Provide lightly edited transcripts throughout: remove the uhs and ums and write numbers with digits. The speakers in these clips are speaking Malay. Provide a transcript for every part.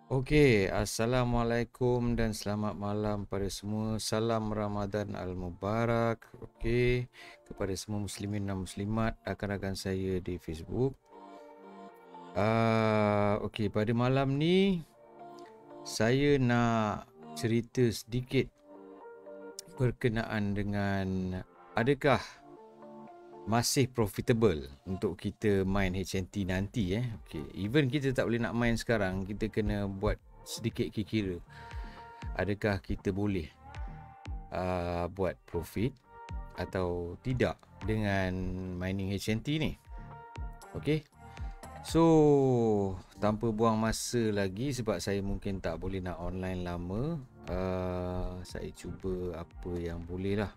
Okey, Assalamualaikum dan selamat malam pada semua. Salam Ramadan Al-Mubarak. Okey, kepada semua muslimin dan muslimat, rakan-rakan saya di Facebook. Okey, pada malam ni saya nak cerita sedikit berkenaan dengan adakah masih profitable untuk kita main HNT nanti Okey, even kita tak boleh nak main sekarang, kita kena buat sedikit kira-kira. Adakah kita boleh buat profit atau tidak dengan mining HNT ni? Okey. So, tanpa buang masa lagi sebab saya mungkin tak boleh nak online lama, saya cuba apa yang boleh lah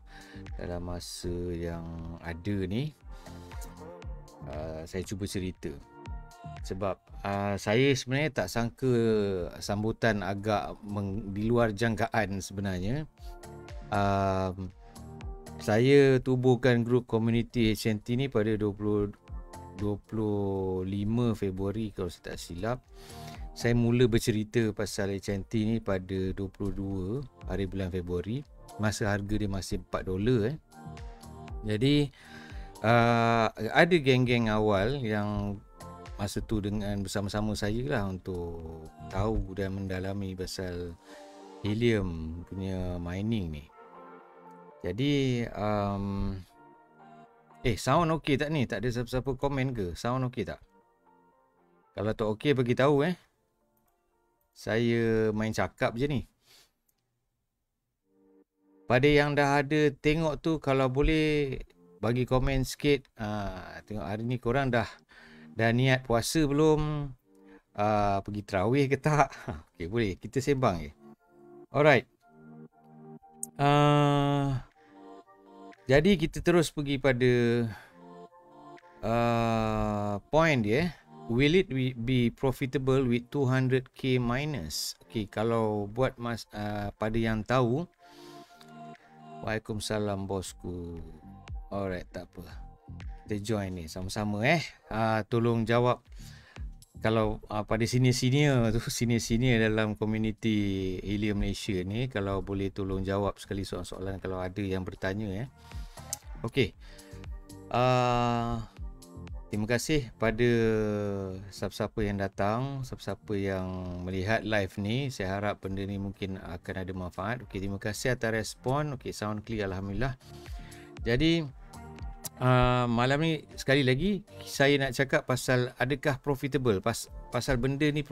dalam masa yang ada ni. Saya cuba cerita. Sebab saya sebenarnya tak sangka sambutan agak di luar jangkaan sebenarnya. Saya tubuhkan grup community HNT ni pada 25 Februari kalau saya tak silap. Saya mula bercerita pasal HNT ni pada 22 hari bulan Februari. Masa harga dia masih $4 Jadi ada geng-geng awal yang masa tu dengan bersama-sama saya lah untuk tahu dan mendalami pasal helium punya mining ni. Jadi sound okey tak ni? Tak ada siapa-siapa komen ke? Sound okey tak? Kalau tak okey bagi tahu Saya main cakap je ni. Pada yang dah ada tengok tu, kalau boleh bagi komen sikit. Tengok hari ni korang dah niat puasa belum? Pergi tarawih ke tak? Okey, boleh. Kita sembang je. Alright. Jadi kita terus pergi pada point dia. Will it be profitable with 200k miners? Okay, kalau buat pada yang tahu. Waalaikumsalam bosku. Alright, tak apa. Kita join ni sama-sama tolong jawab. Kalau pada senior-senior tu, senior-senior dalam community Helium Malaysia ni, kalau boleh tolong jawab sekali soalan-soalan kalau ada yang bertanya Okey. Terima kasih pada siapa-siapa yang datang, siapa-siapa yang melihat live ni. Saya harap benda ni mungkin akan ada manfaat. Okey, terima kasih atas respon. Okey, sound clear alhamdulillah. Jadi malam ni sekali lagi saya nak cakap pasal adakah profitable, pasal benda ni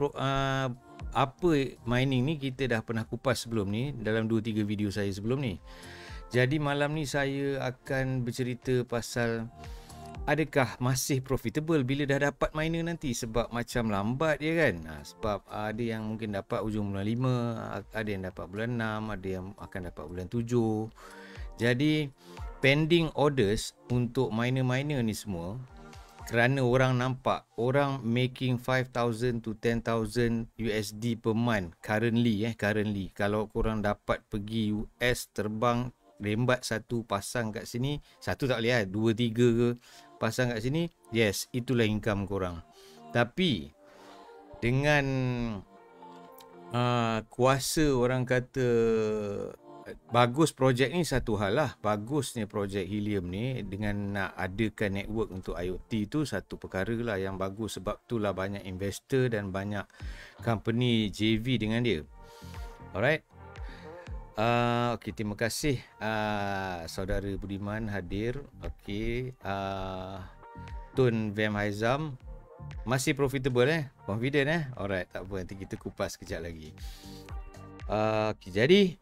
apa mining ni kita dah pernah kupas sebelum ni dalam 2-3 video saya sebelum ni. Jadi malam ni saya akan bercerita pasal adakah masih profitable bila dah dapat miner nanti, sebab macam lambat je kan. Sebab ada yang mungkin dapat ujung bulan 5, ada yang dapat bulan 6, ada yang akan dapat bulan 7. Jadi pending orders untuk miner-miner ni semua kerana orang nampak orang making 5,000 to 10,000 USD per month currently. Kalau korang dapat pergi US terbang rembat satu pasang kat sini, satu tak boleh 2-3 ke pasang kat sini, yes, itulah income korang. Tapi dengan kuasa orang kata bagus projek ni satu hal lah. Bagusnya projek helium ni dengan nak adakan network untuk IoT tu satu perkara lah yang bagus. Sebab tu lah banyak investor dan banyak company JV dengan dia. Alright. Okey, terima kasih saudara Budiman hadir. Okey, Tun Vam Haizam masih profitable confident Alright, tak apa, nanti kita kupas kejap lagi. Okey, jadi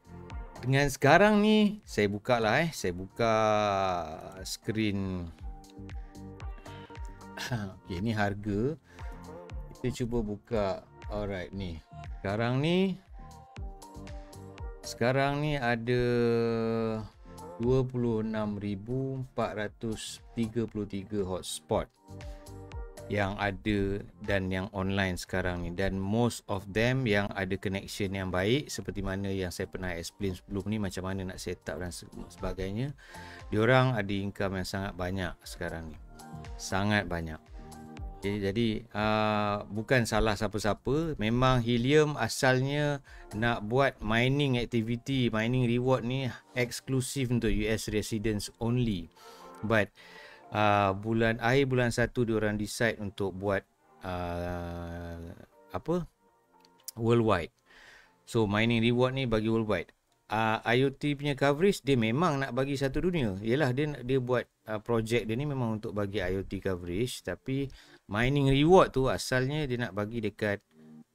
dengan sekarang ni saya buka lah saya buka skrin. Okey, ni harga. Kita cuba buka. Alright, ni. Sekarang ni ada 26,433 hotspot yang ada dan yang online sekarang ni, dan most of them yang ada connection yang baik seperti mana yang saya pernah explain sebelum ni, macam mana nak set up dan sebagainya. Diorang ada income yang sangat banyak sekarang ni, sangat banyak. Okay, jadi bukan salah siapa-siapa. Memang Helium asalnya nak buat mining activity, mining reward ni eksklusif untuk US residents only. But bulan 1 diorang decide untuk buat worldwide. So mining reward ni bagi worldwide. IoT punya coverage dia memang nak bagi satu dunia. Yalah, dia buat projek dia ni memang untuk bagi IoT coverage, tapi mining reward tu asalnya dia nak bagi dekat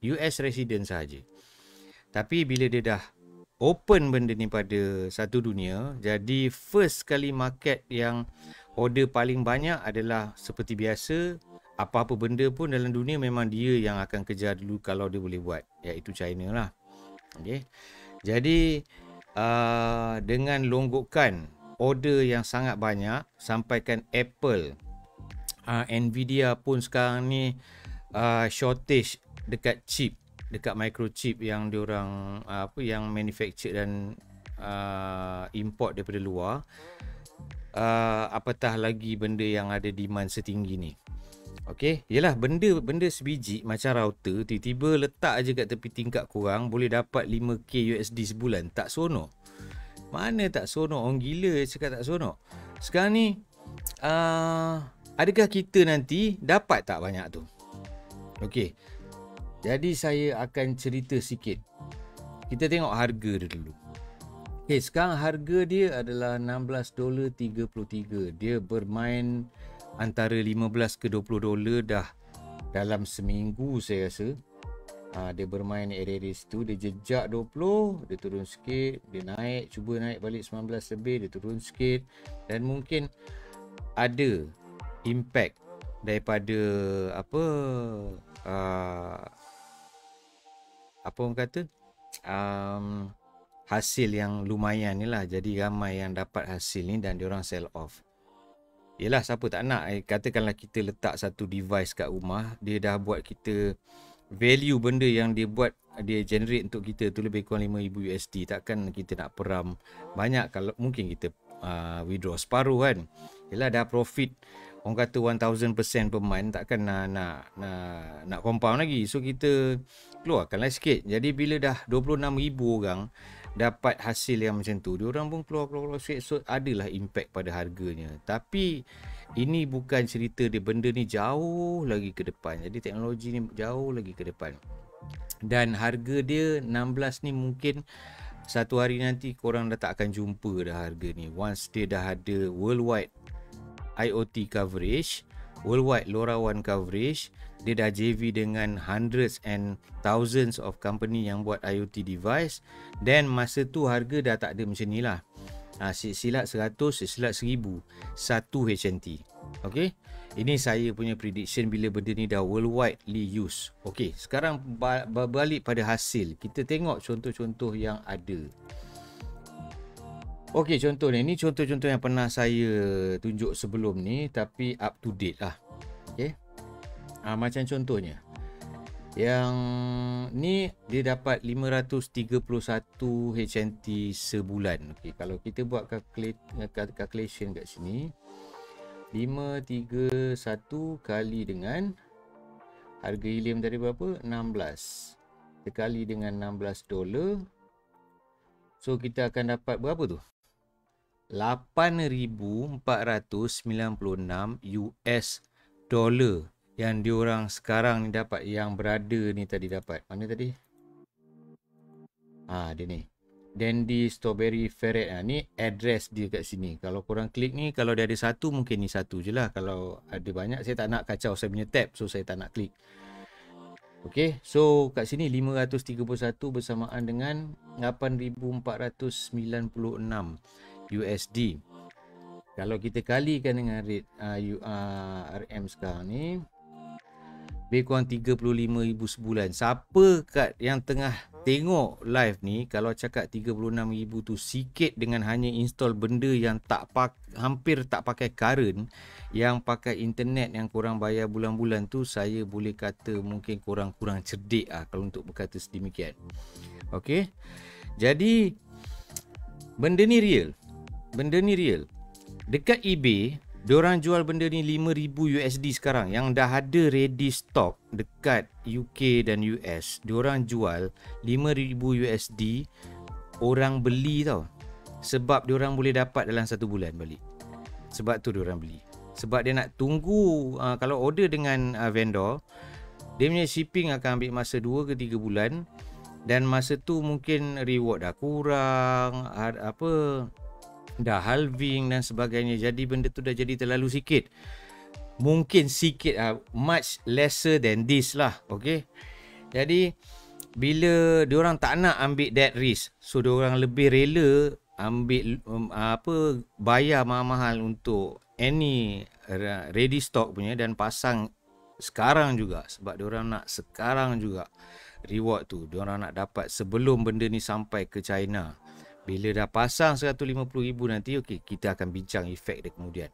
US resident saja. Tapi bila dia dah open benda ni pada satu dunia, jadi first kali market yang order paling banyak adalah seperti biasa, apa-apa benda pun dalam dunia memang dia yang akan kejar dulu kalau dia boleh buat, iaitu China lah. Okay. Jadi dengan longgokan order yang sangat banyak, sampaikan Apple, Nvidia pun sekarang ni shortage dekat chip, dekat microchip yang diorang yang manufacture dan import daripada luar. Apatah lagi benda yang ada demand setinggi ni. Okey, yalah, benda sebiji macam router tiba-tiba letak aje kat tepi tingkap korang boleh dapat 5k USD sebulan, tak seronok. Mana tak seronok, orang gila cakap tak seronok. Sekarang ni adakah kita nanti dapat tak banyak tu? Okey. Jadi saya akan cerita sikit. Kita tengok harga dia dulu. Okey, sekarang harga dia adalah $16.33. Dia bermain antara 15 ke 20 dolar dah dalam seminggu saya rasa. Dia bermain area situ, dia jejak 20, dia turun sikit, dia naik, cuba naik balik 19 lebih, dia turun sikit, dan mungkin ada impact daripada orang kata hasil yang lumayan ni lah. Jadi ramai yang dapat hasil ni dan diorang sell off. Yelah, siapa tak nak, katakanlah kita letak satu device kat rumah, dia dah buat kita value benda yang dia buat, dia generate untuk kita tu lebih kurang 5,000 USD. Takkan kita nak peram banyak, kalau mungkin kita withdraw separuh kan. Yelah, dah profit orang kata 1000% per month, takkan nak compound lagi. So kita keluarkanlah sikit. Jadi bila dah 26,000 orang dapat hasil yang macam tu, diorang pun keluar sikit. So adalah impact pada harganya. Tapi ini bukan cerita dia, benda ni jauh lagi ke depan. Jadi teknologi ni jauh lagi ke depan. Dan harga dia 16 ni mungkin satu hari nanti korang dah tak akan jumpa dah harga ni. Once dia dah ada worldwide IoT coverage, worldwide LoRaWAN coverage, dia dah JV dengan hundreds and thousands of company yang buat IoT device, dan masa tu harga dah tak ada macam ni lah. Silat 100, silat 1000 satu HNT. Okay, ini saya punya prediction bila benda ni dah worldwidely use. Okay, sekarang balik pada hasil. Kita tengok contoh-contoh yang ada. Okay, contoh ni. Ini contoh-contoh yang pernah saya tunjuk sebelum ni, tapi up to date lah. Okay, macam contohnya yang ni dia dapat 531 HNT sebulan. Okay, kalau kita buat calculation kat sini, 531 kali dengan harga helium tadi berapa? 16. Dikali dengan 16 dolar. So kita akan dapat berapa tu? 8,496 US dollar yang diorang sekarang ni dapat, yang berada ni tadi dapat. Mana tadi? Dia ni. Dandy Strawberry Ferret. Ni address dia kat sini. Kalau korang klik ni, kalau dia ada satu, mungkin ni satu je lah. Kalau ada banyak, saya tak nak kacau saya punya tab. So saya tak nak klik. Okay, so kat sini 531 bersamaan dengan 8,496 USD. Kalau kita kalikan dengan rate RM sekarang ni, lebih kurang 35,000 sebulan. Siapa kat yang tengah tengok live ni, kalau cakap 36,000 tu sikit dengan hanya install benda yang hampir tak pakai current, yang pakai internet yang korang bayar bulan-bulan tu, saya boleh kata mungkin korang kurang cerdik kalau untuk berkata sedemikian. Okay, jadi benda ni real. Dekat eBay Diorang jual benda ni 5,000 USD sekarang. Yang dah ada ready stock dekat UK dan US. Diorang jual 5,000 USD. Orang beli tau. Sebab diorang boleh dapat dalam 1 bulan balik. Sebab tu diorang beli. Sebab dia nak tunggu, kalau order dengan vendor, dia punya shipping akan ambil masa 2 ke 3 bulan. Dan masa tu mungkin reward dah kurang, dah halving dan sebagainya. Jadi benda tu dah jadi terlalu sikit. Mungkin sikit, much lesser than this lah. Okay. Jadi bila diorang tak nak ambil that risk, so diorang lebih rela ambil bayar mahal-mahal untuk any ready stock punya dan pasang sekarang juga. Sebab diorang nak sekarang juga reward tu. Diorang nak dapat sebelum benda ni sampai ke China. Bila dah pasang 150,000 nanti, okey, kita akan bincang efek dia kemudian.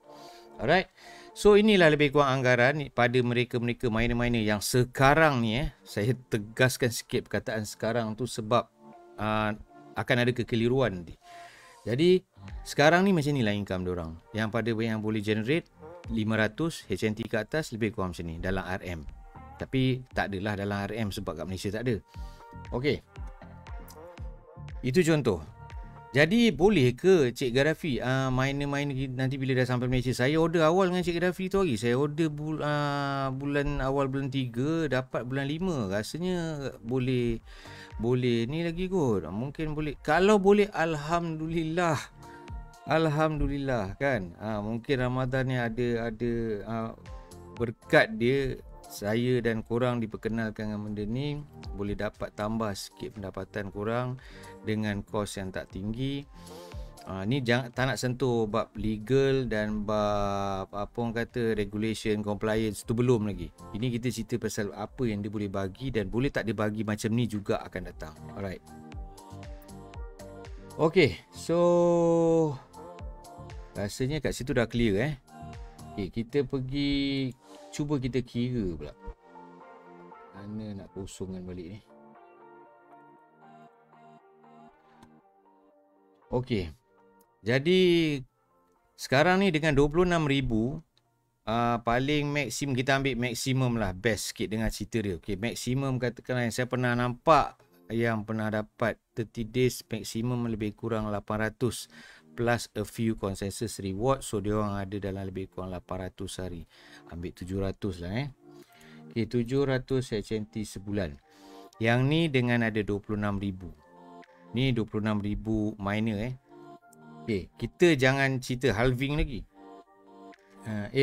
Alright. So inilah lebih kurang anggaran pada mereka-mereka miner-miner yang sekarang ni saya tegaskan sikit perkataan sekarang tu sebab akan ada kekeliruan nanti. Jadi sekarang ni macam inilah income diorang. Yang pada yang boleh generate 500 HNT ke atas lebih kurang macam ni dalam RM. Tapi tak adalah dalam RM sebab kat Malaysia tak ada. Okey. Itu contoh. Jadi boleh ke Cik Gaddafi miner-miner nanti bila dah sampai Malaysia, saya order awal dengan Cik Gaddafi tu lagi. Saya order bulan awal bulan 3 dapat bulan 5. Rasanya boleh ni lagi kot. Mungkin boleh. Kalau boleh, alhamdulillah. Alhamdulillah kan. Mungkin Ramadan ni ada berkat dia, saya dan korang diperkenalkan dengan benda ni, boleh dapat tambah sikit pendapatan korang dengan kos yang tak tinggi. Ni tak nak sentuh bab legal dan bab apa orang kata regulation, compliance tu belum lagi. Ini kita cerita pasal apa yang dia boleh bagi dan boleh tak dia bagi macam ni juga akan datang. Alright. Okay, so rasanya kat situ dah clear Okay, kita pergi cuba kita kira pula. Mana nak kosongkan balik ni. Okey. Jadi sekarang ni dengan 26,000 paling maksimum, kita ambil maksimum lah, best sikit dengan cerita dia. Okey, maksimum katakanlah yang saya pernah nampak yang pernah dapat 30 days maksimum lebih kurang 800 plus a few consensus reward. So dia orang ada dalam lebih kurang 800 hari. Ambil 700 lah Okay, 700 HNT sebulan. Yang ni dengan ada 26,000. Ni 26,000 miner Okay, kita jangan cerita halving lagi.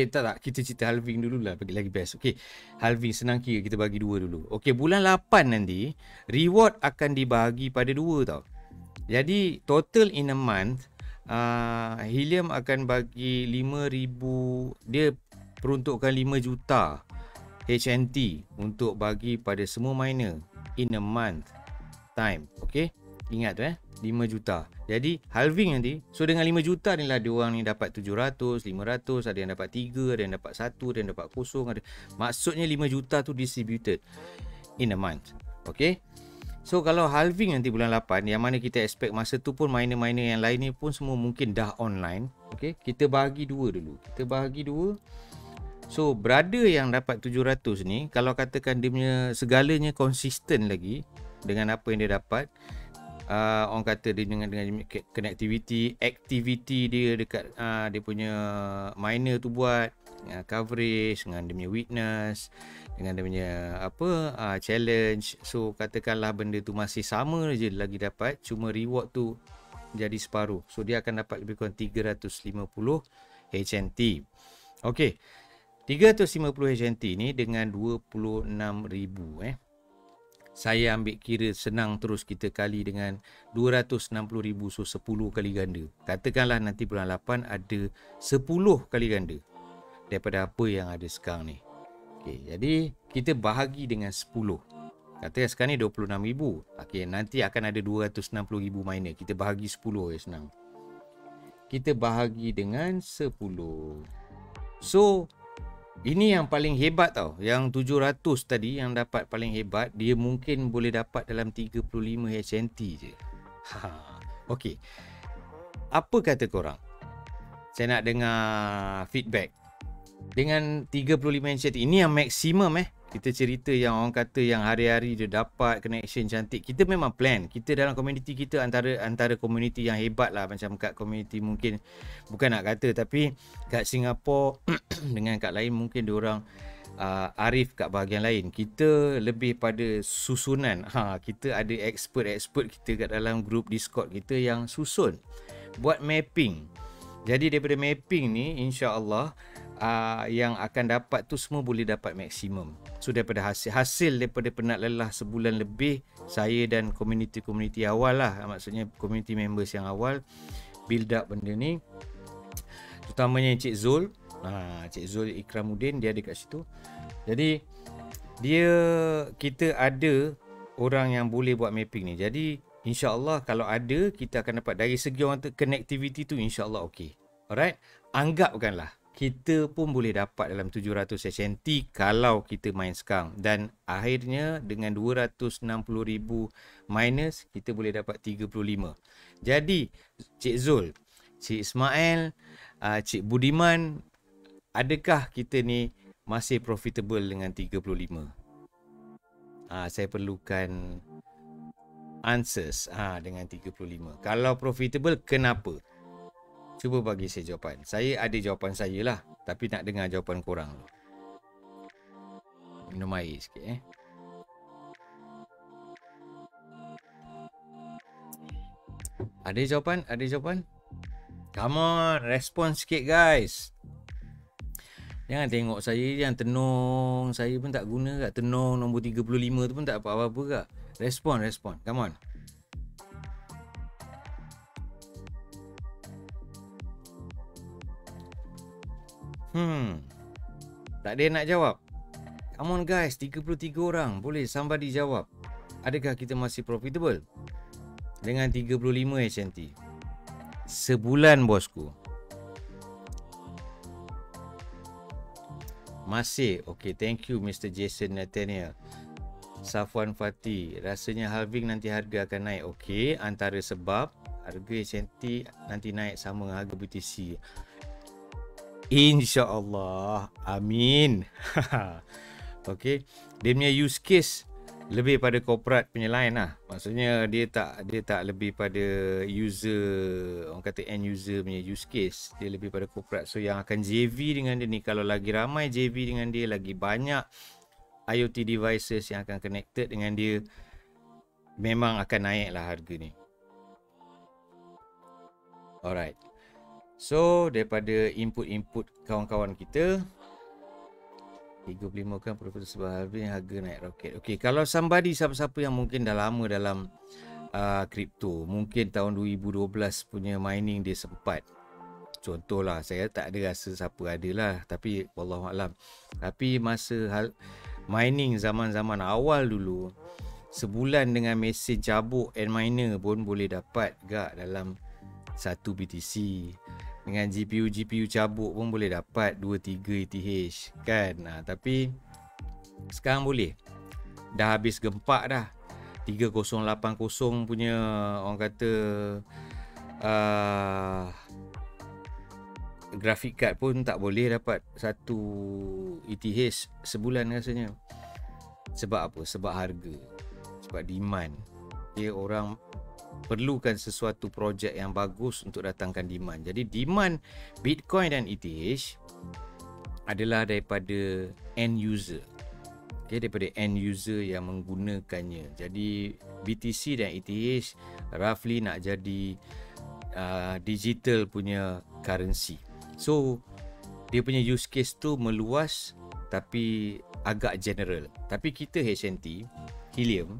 Tak, kita cerita halving dulu lah, bagi lagi best. Okay, halving senang kira, kita bagi 2 dulu. Okay, bulan 8 nanti reward akan dibagi pada 2 tau. Jadi total in a month, Helium akan bagi 5,000, dia peruntukkan 5 juta HNT untuk bagi pada semua miner in a month time. Okay, ingat tu 5 juta. Jadi halving nanti, so dengan 5 juta ni lah diorang ni dapat 700, 500, ada yang dapat 3, ada yang dapat 1, ada yang dapat 0, ada. Maksudnya 5 juta tu distributed in a month. Okay, so kalau halving nanti bulan 8, yang mana kita expect masa tu pun miner-miner yang lain ni pun semua mungkin dah online. Okay, kita bahagi 2 dulu. Kita bahagi 2. So brother yang dapat 700 ni, kalau katakan dia punya segalanya konsisten lagi dengan apa yang dia dapat, orang kata dia dengan connectivity, activity dia dekat dia punya miner tu buat, coverage dengan dia punya witness, dengan dia punya challenge. So katakanlah benda tu masih sama je lagi dapat, cuma reward tu jadi separuh. So dia akan dapat lebih kurang 350 HNT. Okey, 350 HNT ni dengan 26,000 saya ambil kira senang terus, kita kali dengan 260,000, so 10 kali ganda. Katakanlah nanti bulan 8 ada 10 kali ganda daripada apa yang ada sekarang ni. Okey, jadi kita bahagi dengan 10. Katakan sekarang ni 26,000. Okey, nanti akan ada 260,000 miner. Kita bahagi 10 senang. Kita bahagi dengan 10. So ini yang paling hebat tau. Yang 700 tadi yang dapat paling hebat, dia mungkin boleh dapat dalam 35 HNT je. Okey. Apa kata korang? Saya nak dengar feedback. Dengan 35 inch ini yang maksimum kita cerita yang orang kata yang hari-hari dia dapat connection cantik. Kita memang plan. Kita dalam komuniti kita antara komuniti yang hebat lah. Macam kat komuniti mungkin, bukan nak kata, tapi kat Singapura dengan kat lain mungkin diorang arif kat bahagian lain. Kita lebih pada susunan. Kita ada expert kita kat dalam grup Discord kita yang susun, buat mapping. Jadi daripada mapping ni, insya-Allah yang akan dapat tu semua boleh dapat maksimum. So daripada hasil daripada penat lelah sebulan lebih, saya dan komuniti awal lah, maksudnya community members yang awal build up benda ni, terutamanya Cik Zul, Cik Zul Ikramuddin, dia ada kat situ. Jadi kita ada orang yang boleh buat mapping ni. Jadi insya-Allah kalau ada, kita akan dapat dari segi orang connectivity tu, insya-Allah okey. Alright, anggapkanlah kita pun boleh dapat dalam 700 HNT kalau kita main sekarang. Dan akhirnya dengan 260,000 minus, kita boleh dapat 35. Jadi Cik Zul, Cik Ismail, Cik Budiman, adakah kita ni masih profitable dengan 35? Saya perlukan answers dengan 35. Kalau profitable, kenapa? Cuba bagi saya jawapan. Saya ada jawapan saya lah, tapi nak dengar jawapan korang. Minum air sikit Ada jawapan? Ada jawapan? Come on, respon sikit guys. Jangan tengok saya yang tenung. Saya pun tak guna kat tenung nombor 35 tu pun tak apa-apa kak. Respon. Come on. Tak ada yang nak jawab. Come on guys, 33 orang. Boleh somebody jawab. Adakah kita masih profitable dengan 35 HNT sebulan bosku? Masih. Okay, thank you Mr. Jason Nathaniel. Safwan Fatih, rasanya halving nanti harga akan naik. Okay, antara sebab harga HNT nanti naik sama dengan harga BTC. InsyaAllah. Amin. Okay, dia punya use case lebih pada corporate punya line lah. Maksudnya dia tak lebih pada user, orang kata end user punya use case. Dia lebih pada corporate. So yang akan JV dengan dia ni, kalau lagi ramai JV dengan dia, lagi banyak IoT devices yang akan connected dengan dia, memang akan naik lah harga ni. Alright. So daripada input kawan-kawan kita, 35 kan profit sebab halving, harga naik roket. Okay, kalau siapa-siapa yang mungkin dah lama dalam kripto, mungkin tahun 2012 punya mining dia sempat. Contohlah, saya tak ada rasa siapa ada lah, tapi wallahualam. Tapi masa mining zaman-zaman awal dulu, sebulan dengan mesin cabuk and miner pun boleh dapat gak dalam 1 BTC. Dengan GPU cabuk pun boleh dapat 2-3 ETH kan. Tapi sekarang boleh. Dah habis gempak dah. 3080 punya orang kata graphic card pun tak boleh dapat 1 ETH sebulan rasanya. Sebab apa? Sebab harga. Sebab demand. Dia orang perlukan sesuatu projek yang bagus untuk datangkan demand. Jadi demand Bitcoin dan ETH adalah daripada end user. Okay, daripada end user yang menggunakannya. Jadi BTC dan ETH roughly nak jadi digital punya currency. So dia punya use case tu meluas tapi agak general. Tapi kita HNT Helium,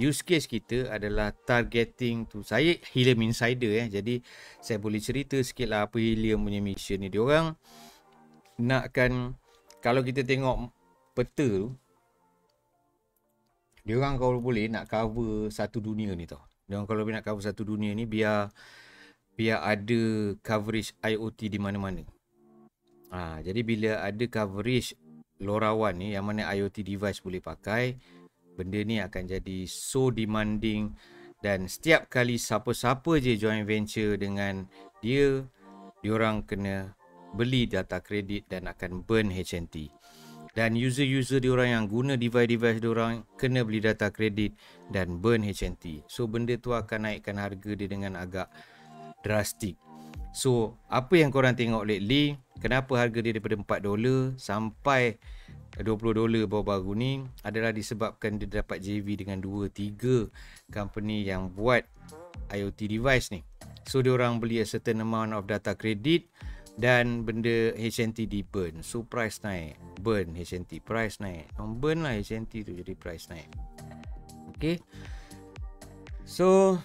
use case kita adalah targeting tu. Saya Helium Insider jadi saya boleh cerita sikit lah apa Helium punya mission ni. Diorang nakkan, kalau kita tengok peta tu, diorang kalau boleh nak cover satu dunia ni tau. Diorang kalau boleh nak cover satu dunia ni, biar ada coverage IoT di mana-mana. Jadi bila ada coverage LoRaWAN ni, yang mana IoT device boleh pakai, benda ni akan jadi so demanding. Dan setiap kali siapa-siapa je joint venture dengan dia diorang kena beli data kredit dan akan burn HNT. Dan user-user diorang yang guna device-device diorang kena beli data kredit dan burn HNT. So benda tu akan naikkan harga dia dengan agak drastik. So apa yang korang tengok lately, kenapa harga dia daripada $4 sampai $20 baru-baru ni adalah disebabkan dia dapat JV dengan 2-3 company yang buat IoT device ni. So diorang beli a certain amount of data credit dan benda HNT di burn. So price naik, burn HNT, price naik, burn lah HNT tu jadi price naik. Okay. So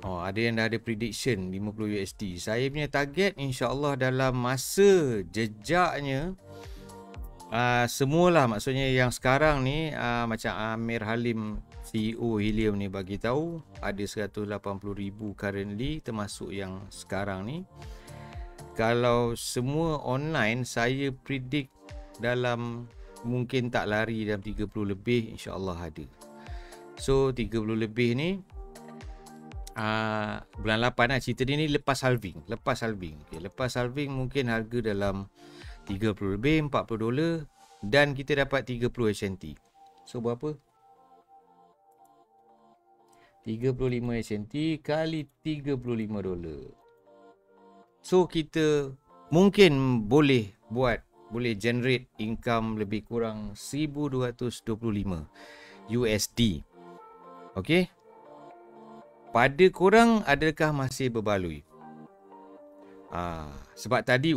ada yang dah ada prediction $50. Saya punya target insyaAllah dalam masa jejaknya semualah, maksudnya yang sekarang ni macam Amir Halim CEO Helium ni bagi tahu ada 180,000 currently, termasuk yang sekarang ni. Kalau semua online, saya predict dalam mungkin tak lari dalam 30 lebih insyaAllah ada. So 30 lebih ni bulan 8 lah cerita dia ni, lepas halving. Okay, lepas halving mungkin harga dalam 30 lebih, $40 dan kita dapat 30 HNT. So berapa? 35 HNT kali $35. So kita mungkin boleh generate income lebih kurang 1225 USD. Okay? Pada korang adakah masih berbaloi? Sebab tadi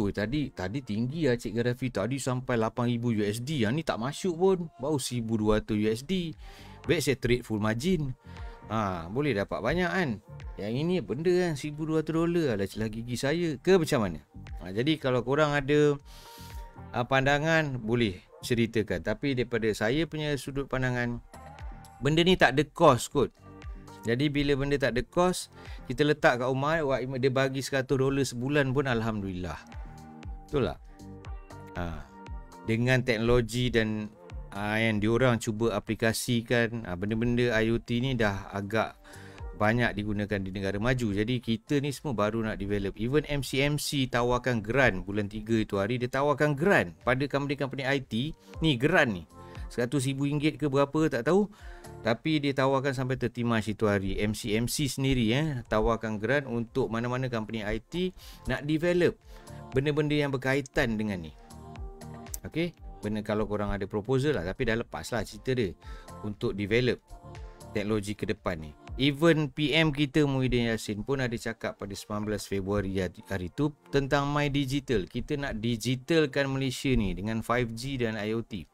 tinggi lah Cik Garafi, tadi sampai 8,000 USD. Yang ni tak masuk pun, baru 1,200 USD. Baik saya trade full margin. Boleh dapat banyak kan. Yang ini benda kan $1,200 lah celah gigi saya ke macam mana? Jadi kalau korang ada pandangan boleh ceritakan. Tapi daripada saya punya sudut pandangan, benda ni tak ada cost kot. Jadi bila benda tak ada cost, kita letak kat rumah, dia bagi $100 sebulan pun alhamdulillah. Betul tak? Dengan teknologi dan yang diorang cuba aplikasikan, benda-benda IoT ni dah agak banyak digunakan di negara maju. Jadi kita ni semua baru nak develop. Even MCMC tawarkan grant bulan 3 itu hari, dia tawarkan grant pada company-company IT ni, grant ni RM100,000 ke berapa tak tahu, tapi dia tawarkan sampai 30 Mac itu hari. MCMC sendiri tawarkan grant untuk mana-mana company IT nak develop benda-benda yang berkaitan dengan ni. Okay, benda kalau korang ada proposal lah, tapi dah lepas lah cerita dia untuk develop teknologi ke depan ni. Even PM kita Muhyiddin Yassin pun ada cakap pada 19 Februari hari tu tentang My Digital. Kita nak digitalkan Malaysia ni dengan 5G dan IoT.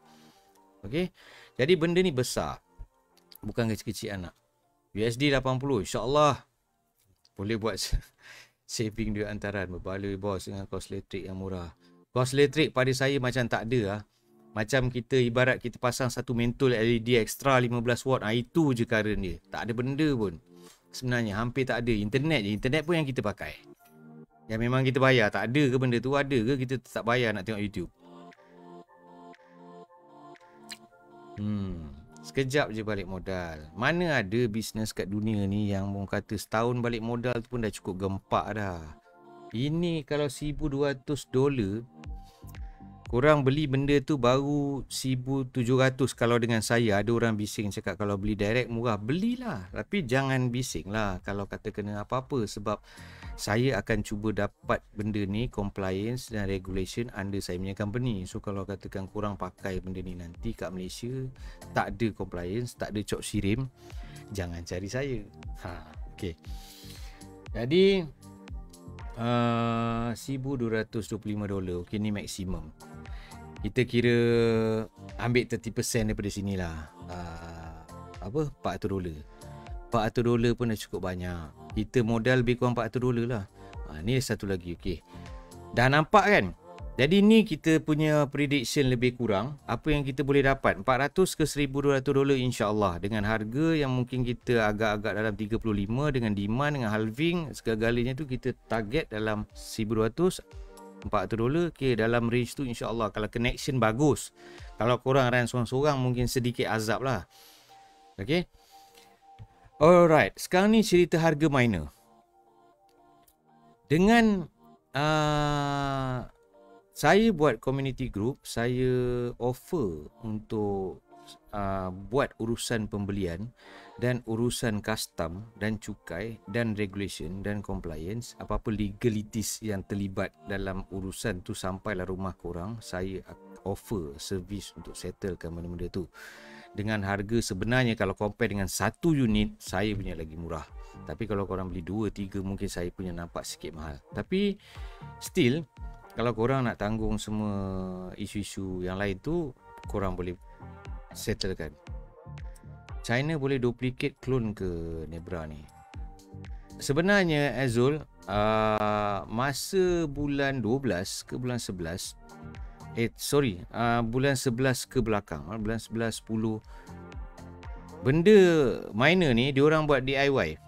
Okay, jadi benda ni besar, bukan kecil-kecil anak. USD 80, insyaAllah boleh buat saving duit antaran. Berbaloi bos dengan kos elektrik yang murah. Kos elektrik pada saya macam tak ada lah. Macam kita ibarat kita pasang satu mentol LED extra 15 watt. Itu je current dia. Tak ada benda pun. Sebenarnya hampir tak ada. Internet je. Internet pun yang kita pakai. Yang memang kita bayar. Tak ada ke benda tu? Ada ke kita tak bayar nak tengok YouTube? Sekejap je balik modal. Mana ada bisnes kat dunia ni yang orang kata setahun balik modal tu pun dah cukup gempak dah. Ini kalau $1,200, korang beli benda tu baru 1,700. Kalau dengan saya, ada orang bising cakap kalau beli direct murah, belilah. Tapi jangan bising lah kalau kata kena apa-apa. Sebab saya akan cuba dapat benda ni compliance dan regulation under saya punya company. So kalau katakan korang pakai benda ni nanti kat Malaysia tak ada compliance, tak ada cop sirim, jangan cari saya. Okay. Jadi $1,225. Okay, ni maksimum. Kita kira ambil 30% daripada sinilah. $400. $400 pun dah cukup banyak. Kita modal lebih kurang $400 lah. Ni satu lagi. Okay, dah nampak kan? Jadi ni kita punya prediction lebih kurang apa yang kita boleh dapat, $400 ke $1,200 insyaAllah, dengan harga yang mungkin kita agak-agak dalam 35, dengan demand, dengan halving segala-galanya tu kita target dalam $1,200, $400. Okay, dalam range tu insyaAllah. Kalau connection bagus, kalau korang run sorang-sorang mungkin sedikit azab lah. Okay, alright, sekarang ni cerita harga miner. Dengan Saya buat community group, saya offer untuk buat urusan pembelian dan urusan custom dan cukai dan regulation dan compliance, apa-apa legalities yang terlibat dalam urusan tu sampailah rumah korang, saya offer servis untuk settlekan benda-benda tu dengan harga sebenarnya kalau compare dengan satu unit saya punya lagi murah. Tapi kalau korang beli 2, 3 mungkin saya punya nampak sikit mahal. Tapi still kalau korang nak tanggung semua isu-isu yang lain tu, korang boleh settlekan. China boleh duplicate clone ke Nebra ni? Sebenarnya Azul, masa bulan 12 ke bulan 11, bulan 11 ke belakang, bulan 11, 10, benda miner ni diorang buat DIY.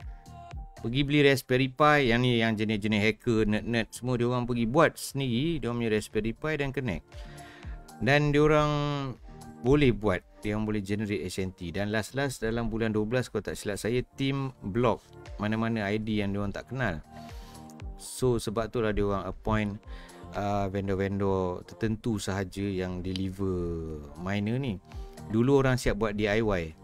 Pergi beli Raspberry Pi, yang ni yang jenis-jenis hacker, nerd-nerd semua diorang pergi buat sendiri diorang punya Raspberry Pi dan connect. Dan diorang boleh buat, diorang boleh generate HNT. Dan last dalam bulan 12 kalau tak silap saya, team block mana-mana ID yang diorang tak kenal. So sebab tu lah diorang appoint vendor-vendor tertentu sahaja yang deliver miner ni. Dulu orang siap buat DIY,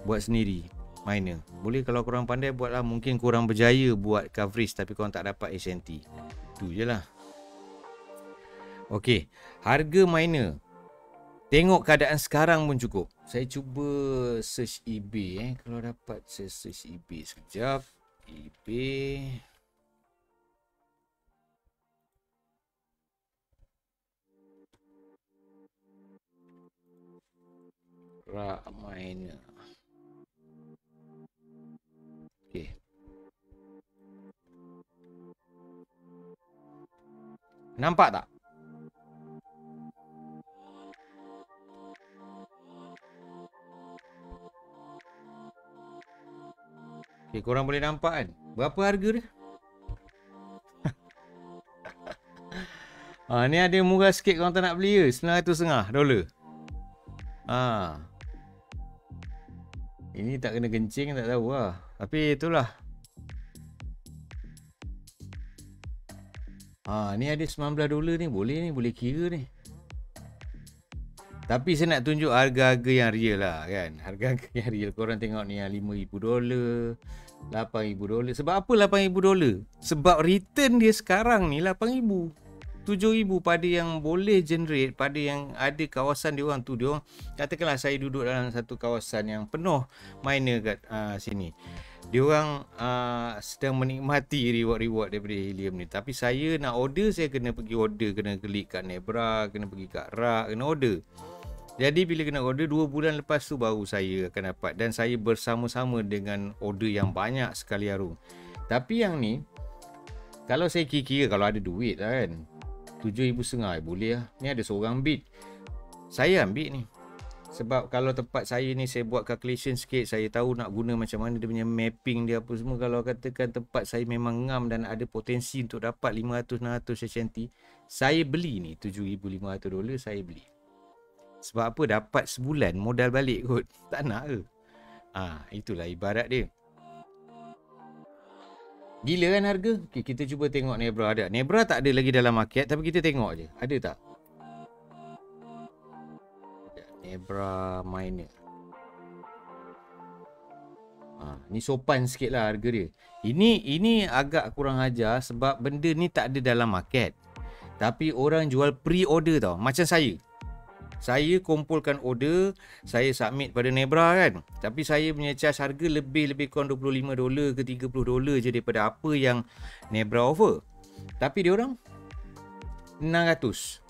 buat sendiri miner. Boleh kalau korang pandai buat lah. Mungkin korang berjaya buat coverage tapi korang tak dapat HNT. Tu je lah. Okey, harga miner. Tengok keadaan sekarang pun cukup. Saya cuba search eBay kalau dapat saya search eBay sekejap. eBay. Rak miner. Okey. Nampak tak? Okay, korang boleh nampak kan? Berapa harga dia? Ni ada murah sikit korang tak nak beli ke? $950. Ini tak kena kencing tak tahu lah. Tapi itulah. Ni ada $19 ni. Boleh kira ni. Tapi saya nak tunjuk harga-harga yang real lah kan. Harga-harga yang real. Korang tengok ni yang $5,000, $8,000. Sebab apa $8,000? Sebab return dia sekarang ni $8,000, $7,000 pada yang boleh generate, pada yang ada kawasan dia orang tu. Dia orang, katakanlah saya duduk dalam satu kawasan yang penuh miner kat sini. Dia orang sedang menikmati reward-reward daripada helium ni. Tapi saya nak order, saya kena pergi order, kena klik kat Nebra, kena pergi kat Rak, kena order. Jadi bila kena order 2 bulan lepas tu baru saya akan dapat. Dan saya bersama-sama dengan order yang banyak sekali Arung. Tapi yang ni, kalau saya kira kalau ada duit lah kan, $7,500 boleh lah. Ni ada seorang bid, saya ambil ni. Sebab kalau tempat saya ni saya buat calculation sikit, saya tahu nak guna macam mana dia punya mapping dia apa semua. Kalau katakan tempat saya memang ngam dan ada potensi untuk dapat 500-600 HNT, saya beli ni $7,500, saya beli. Sebab apa? Dapat sebulan modal balik kot. Tak nak ke? Itulah ibarat dia. Gila kan harga? Okay, kita cuba tengok Nebra ada. Nebra tak ada lagi dalam market, tapi kita tengok je. Ada tak? Nebra miner. Ni sopan sikit lah harga dia. Ini agak kurang ajar sebab benda ni tak ada dalam market. Tapi orang jual pre-order tau. Macam saya. Saya kumpulkan order, saya submit pada Nebra kan. Tapi saya punya charge harga lebih kurang $25 ke $30 je daripada apa yang Nebra offer. Tapi dia orang 600.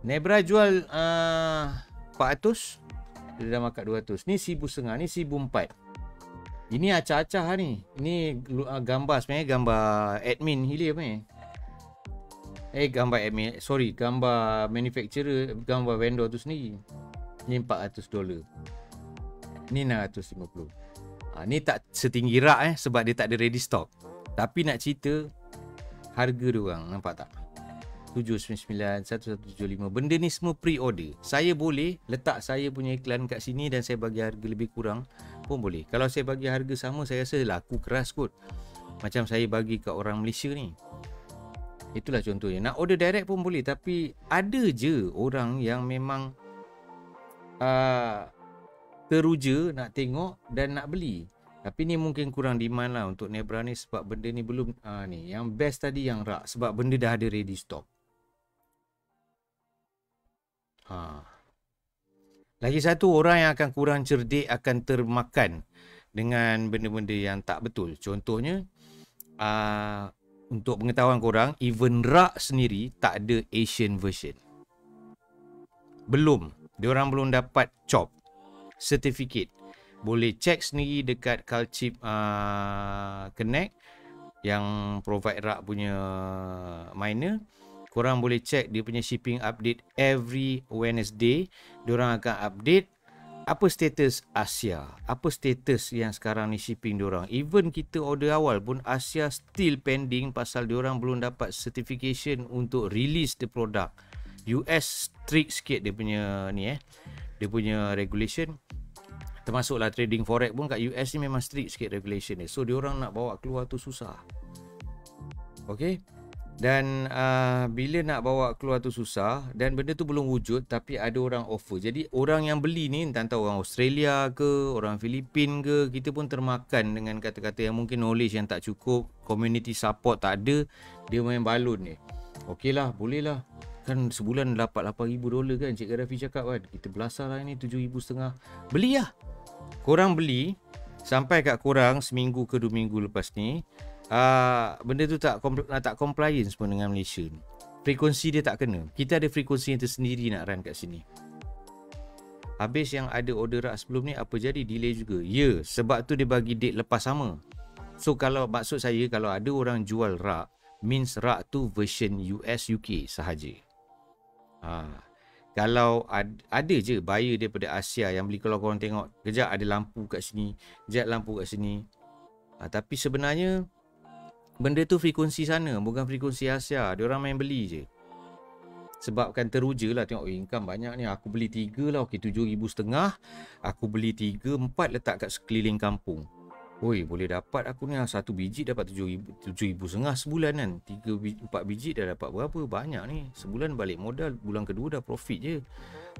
Nebra jual 400, dia dah makan 200. Ni 1,500, ni 1,400. Ini acah-acah ni. Ini gambar sebenarnya gambar admin helium ni. Gambar admin, gambar manufacturer, gambar vendor tu sendiri. Ni $400. Ni 650. Ni tak setinggi Rak sebab dia tak ada ready stock. Tapi nak cerita harga dia orang, nampak tak? 799, 1175. Benda ni semua pre-order. Saya boleh letak saya punya iklan kat sini dan saya bagi harga lebih kurang pun boleh. Kalau saya bagi harga sama, saya rasa laku keras kot. Macam saya bagi kat orang Malaysia ni. Itulah contohnya. Nak order direct pun boleh, tapi ada je orang yang memang teruja nak tengok dan nak beli. Tapi ni mungkin kurang demand lah untuk Nebra ni, sebab benda ni belum ni. Yang best tadi yang rak, sebab benda dah ada ready stock. Lagi satu, orang yang akan kurang cerdik akan termakan dengan benda-benda yang tak betul. Contohnya, untuk pengetahuan korang, even rak sendiri tak ada Asian version. Belum. Diorang belum dapat COP, certificate. Boleh check sendiri dekat Cultchip Connect yang provide rak punya miner. Korang boleh check dia punya shipping update every Wednesday. Diorang akan update apa status Asia, apa status yang sekarang ni shipping diorang. Even kita order awal pun Asia still pending pasal diorang belum dapat certification untuk release the product. US strict sikit dia punya ni dia punya regulation. Termasuklah trading forex pun kat US ni memang strict sikit regulation dia. So diorang nak bawa keluar tu susah. Okay. Dan bila nak bawa keluar tu susah, dan benda tu belum wujud tapi ada orang offer. Jadi orang yang beli ni, entah orang Australia ke, orang Filipin ke, kita pun termakan dengan kata-kata yang mungkin knowledge yang tak cukup, community support tak ada, dia main balon ni. Okey lah, boleh lah. Kan sebulan dapat $8,000 kan, Cik Gaddafi cakap kan. Kita belasah lah ini $7,500. Beli lah. Korang beli, sampai kat korang seminggu ke 2 minggu lepas ni, benda tu tak compliance pun dengan Malaysia ni. Frekuensi dia tak kena. Kita ada frekuensi yang tersendiri nak run kat sini. Habis yang ada order rak sebelum ni, apa jadi? Delay juga. Ya, sebab tu dia bagi date lepas sama. So kalau maksud saya, kalau ada orang jual rak, means rak tu version US UK sahaja. Kalau ada je buyer daripada Asia yang beli, kalau korang tengok, kejap ada lampu kat sini, kejap lampu kat sini. Tapi sebenarnya benda tu frekuensi sana, bukan frekuensi Asia. Diorang main beli je. Sebabkan teruja lah, tengok income banyak ni. Aku beli 3 lah, okey $7,500. Aku beli 3, 4 letak kat sekeliling kampung. Oi, boleh dapat aku ni 1 biji dapat $7,500 sebulan kan. 4 biji dah dapat berapa? Banyak ni. Sebulan balik modal, bulan kedua dah profit je.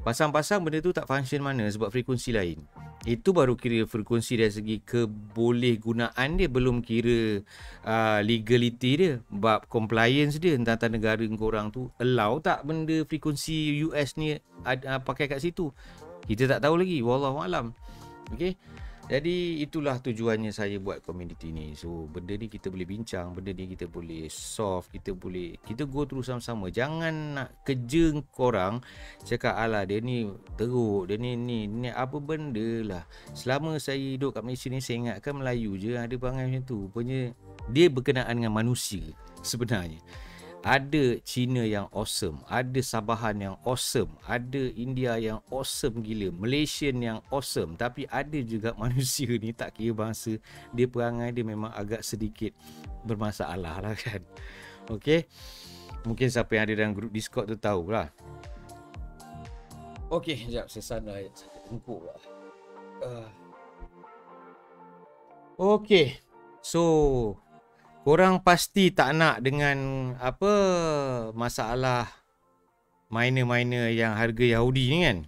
Pasang-pasang benda tu tak function mana sebab frekuensi lain. Itu baru kira frekuensi dari segi kebolehgunaan dia, belum kira legality dia, bab compliance dia. Entah negara korang tu allow tak benda frekuensi US ni pakai kat situ. Kita tak tahu lagi, wallahualam. Okey. Jadi itulah tujuannya saya buat community ni. So benda ni kita boleh bincang, benda ni kita boleh solve, kita go through sama-sama. Jangan nak kerja korang cakap alah dia ni teruk, dia ni apa benda lah. Selama saya hidup kat Malaysia ni, saya ingatkan Melayu je ada perangai macam tu. Rupanya dia berkenaan dengan manusia sebenarnya. Ada Cina yang awesome, ada Sabahan yang awesome, ada India yang awesome gila, Malaysian yang awesome. Tapi ada juga manusia ni, tak kira bangsa, dia perangai dia memang agak sedikit bermasalah lah kan. Okay, mungkin siapa yang ada dalam grup Discord tu tahulah. Okay, sekejap saya sana tengkuk lah. Okay, so korang pasti tak nak dengan apa masalah miner-miner yang harga Yahudi ni kan.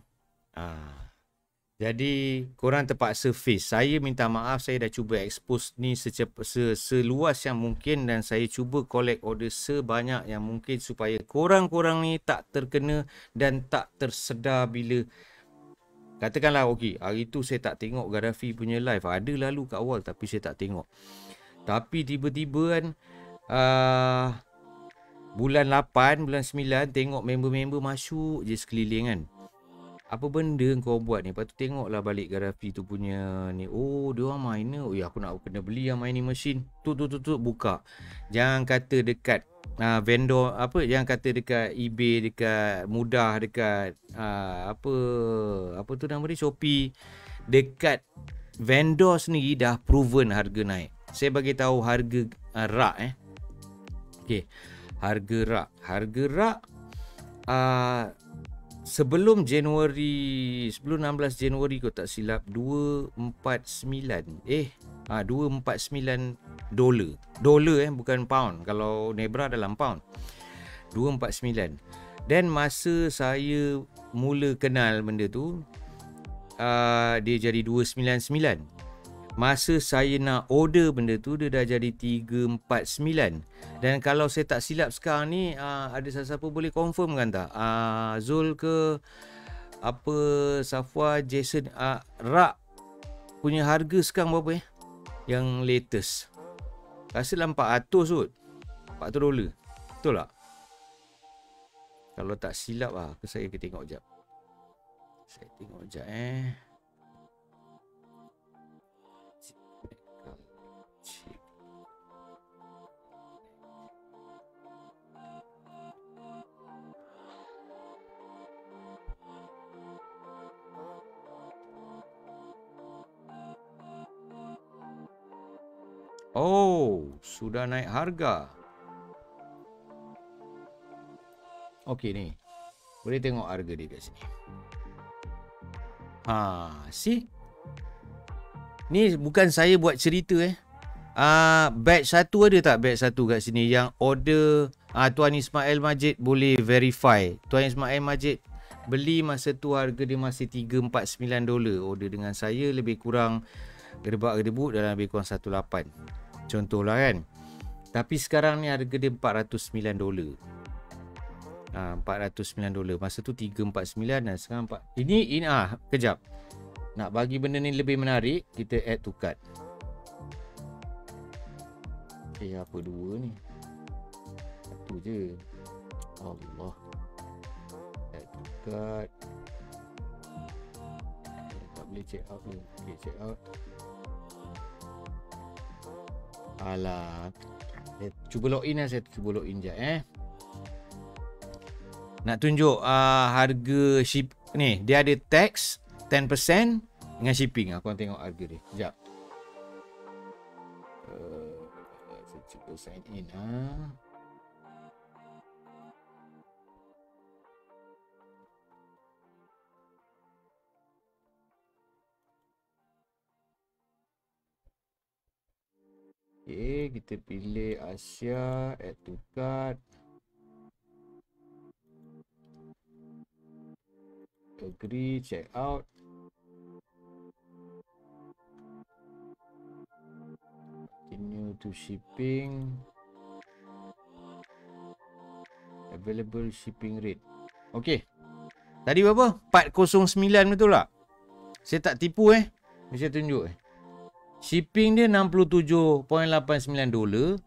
Jadi korang terpaksa face. Saya minta maaf, saya dah cuba expose ni seluas yang mungkin, dan saya cuba collect order sebanyak yang mungkin supaya korang-korang ni tak terkena dan tak tersedar bila katakanlah okey, hari tu saya tak tengok Gaddafi punya live. Ada lalu kat awal tapi saya tak tengok. Tapi tiba-tiba kan bulan 8, bulan 9 tengok member-member masuk je sekeliling kan. Apa benda kau buat ni? Lepas tu tengoklah balik Gaddafi tu punya ni. Oh, dia orang miner. Oh ya, aku nak kena beli yang mining machine. Tu buka. Jangan kata dekat vendor apa, jangan kata dekat eBay, dekat Mudah, dekat apa tu nama dia, Shopee. Dekat vendor sendiri dah proven harga naik. Saya bagi tahu harga rak okey. Harga rak sebelum 16 Januari kau tak silap $249 $249 Dolar bukan pound. Kalau Nebra dalam pound. 249. Dan masa saya mula kenal benda tu, dia jadi 299. Masa saya nak order benda tu, dia dah jadi 349. Dan kalau saya tak silap sekarang ni, ada siapa boleh confirm kan tak? Zul ke apa, Safwa, Jason, Rak punya harga sekarang berapa yang latest? Rasa dalam 400 kot. $400. Betul tak? Kalau tak silap saya akan tengok sekejap. Saya tengok sekejap Oh, sudah naik harga. Okey ni. Boleh tengok harga dia kat sini. See? Ni bukan saya buat cerita batch 1 ada tak batch 1 kat sini yang order Tuan Ismail Majid boleh verify. Tuan Ismail Majid beli masa tu harga dia masih $349. Order dengan saya lebih kurang gedebak-gedebuk dalam lebih kurang 18. Contohlah kan. Tapi sekarang ni harga dia $409. $409. Masa tu 349 dan sekarang 4. Ini kejap. Nak bagi benda ni lebih menarik, kita add to cart. Apa dua ni? Satu je. Allah. Add to cart. Tak boleh check out ni. Okay, check out. Alah. Cuba login lah. Saya cuba login je Nak tunjuk harga ship ni. Dia ada tax 10% dengan shipping. Aku nak tengok harga dia. Sekejap. Saya cuba sign in Okay, kita pilih Asia, add to cart. Agree, check out. Continue to shipping. Available shipping rate. Okay. Tadi berapa? 409 betul tak? Saya tak tipu Saya tunjuk Shipping dia $67.89.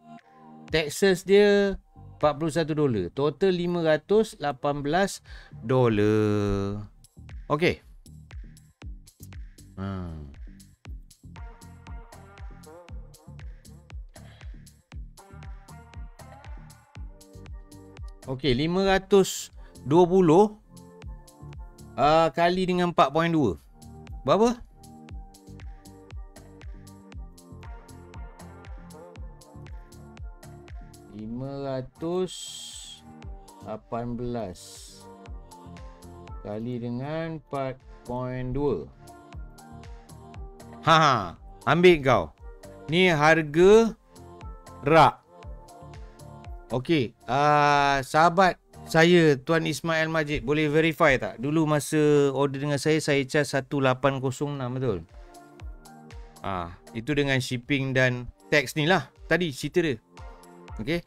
Taxes dia $41. Total $518. Okey. Okey, 520 kali dengan 4.2. Berapa? $518 kali dengan 4.2. Ambil kau. Ni harga rak. Okey, sahabat saya Tuan Ismail Majid boleh verify tak? Dulu masa order dengan saya charge 1806 betul? Itu dengan shipping dan tax ni lah. Tadi cerita dia. Okey.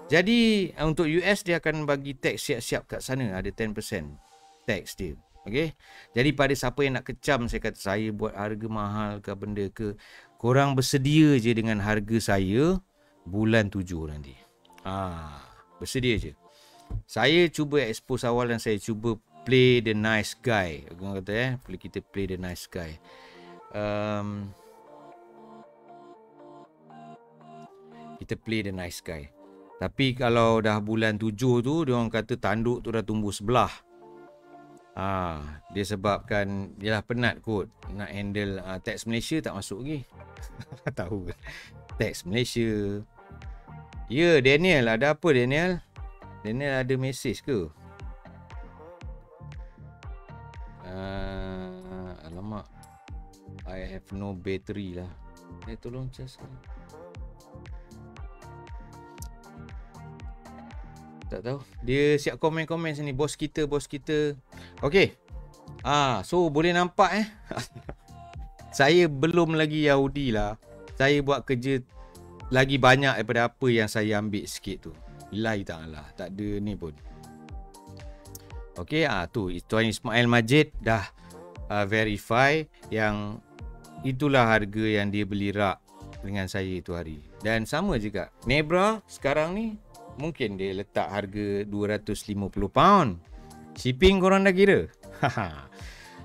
Jadi untuk US dia akan bagi tax siap-siap kat sana, ada 10% tax dia. Okey. Jadi pada siapa yang nak kecam saya kata saya buat harga mahal ke benda ke, korang bersedia je dengan harga saya bulan 7 nanti. Bersedia je. Saya cuba expose awal dan saya cuba play the nice guy. Orang kata kita play the nice guy. Kita play the nice guy. Tapi kalau dah bulan 7 tu, dia orang kata tanduk tu dah tumbuh sebelah. Dia sebabkan dia dah penat kot nak handle tax Malaysia tak masuk lagi. Tahu tax Malaysia. Ya, Daniel, ada apa Daniel? Daniel ada mesej ke? Alamak. I have no battery lah. Tolong charge kan. Tak tahu. Dia siap komen-komen sini. Bos kita. Okay. So boleh nampak saya belum lagi Yahudi lah. Saya buat kerja lagi banyak daripada apa yang saya ambil sikit tu. Lillahi ta'ala. Tak ada ni pun. Okay. Tu Tuan Ismail Majid dah verify yang itulah harga yang dia beli rak dengan saya tu hari. Dan sama juga Nebra sekarang ni mungkin dia letak harga 250 pound. Shipping korang dah kira.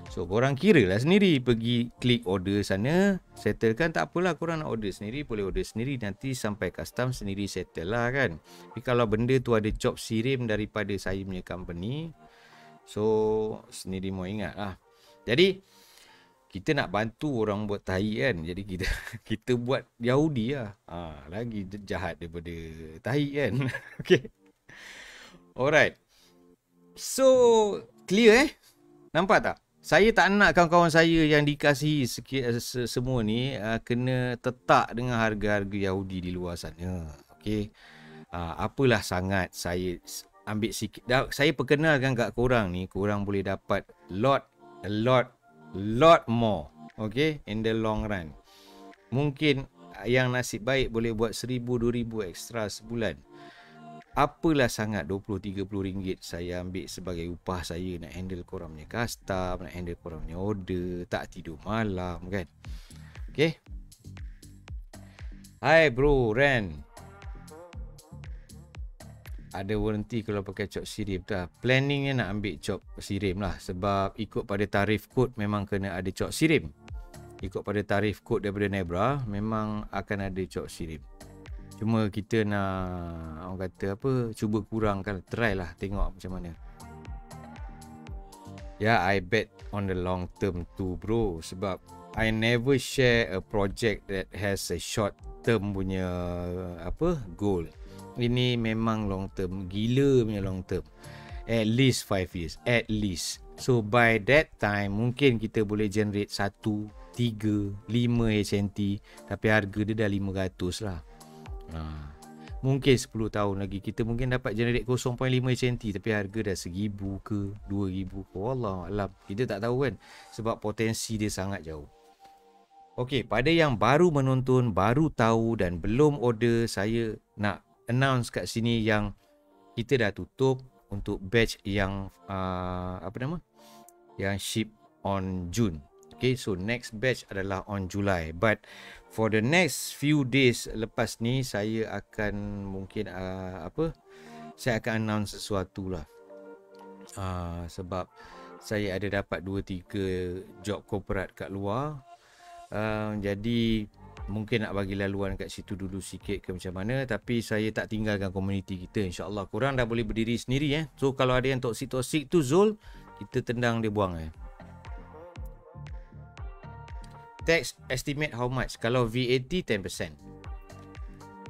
So korang kira lah sendiri. Pergi klik order sana, settlekan. Tak apalah, korang nak order sendiri, boleh order sendiri. Nanti sampai custom sendiri settle lah kan. Tapi kalau benda tu ada chop sirim daripada saya punya company, so sendiri mau ingat lah. Jadi kita nak bantu orang buat tahi kan. Jadi kita buat Yahudi lah. Lagi jahat daripada tahi kan. Okay. Alright. So clear Nampak tak? Saya tak nak kawan-kawan saya yang dikasihi semua ni kena tetak dengan harga-harga Yahudi di luar sana. Okay. Apalah sangat saya ambil sikit. Saya perkenalkan kat korang ni, korang boleh dapat a lot more. Okay, in the long run. Mungkin yang nasib baik boleh buat 1,000-2,000 ekstra sebulan. Apalah sangat 20-30 ringgit saya ambil sebagai upah saya nak handle korang punya custom, nak handle korang punya order, tak tidur malam kan. Okay. Hai bro Ren, ada warranty kalau pakai cop sirim tu lah. Planningnya nak ambil cop sirim lah. Sebab ikut pada tarif kod memang kena ada cop sirim. Ikut pada tarif kod daripada Nebra memang akan ada cop sirim. Cuma kita nak, orang kata apa, cuba kurangkan. Try lah, tengok macam mana. I bet on the long term tu bro. Sebab I never share a project that has a short term punya goal. Ini memang long term, gila punya long term. At least 5 years, at least. So by that time mungkin kita boleh generate 1, 3, 5 HNT. Tapi harga dia dah 500 lah. Mungkin 10 tahun lagi kita mungkin dapat generate 0.5 HNT. Tapi harga dah 1,000 ke 2,000 ke, wallahualam. Kita tak tahu kan. Sebab potensi dia sangat jauh. Okey, pada yang baru menonton, baru tahu dan belum order, saya nak announce kat sini yang kita dah tutup untuk batch yang yang ship on June. Okay, so next batch adalah on July. But for the next few days lepas ni saya akan mungkin saya akan announce sesuatu lah. Sebab saya ada dapat 2-3 job corporate kat luar. Jadi mungkin nak bagi laluan kat situ dulu sikit ke macam mana. Tapi saya tak tinggalkan komuniti kita, insyaAllah. Korang dah boleh berdiri sendiri So kalau ada yang toksik-toksik tu Zul, kita tendang dia buang Tax estimate how much? Kalau VAT 10%.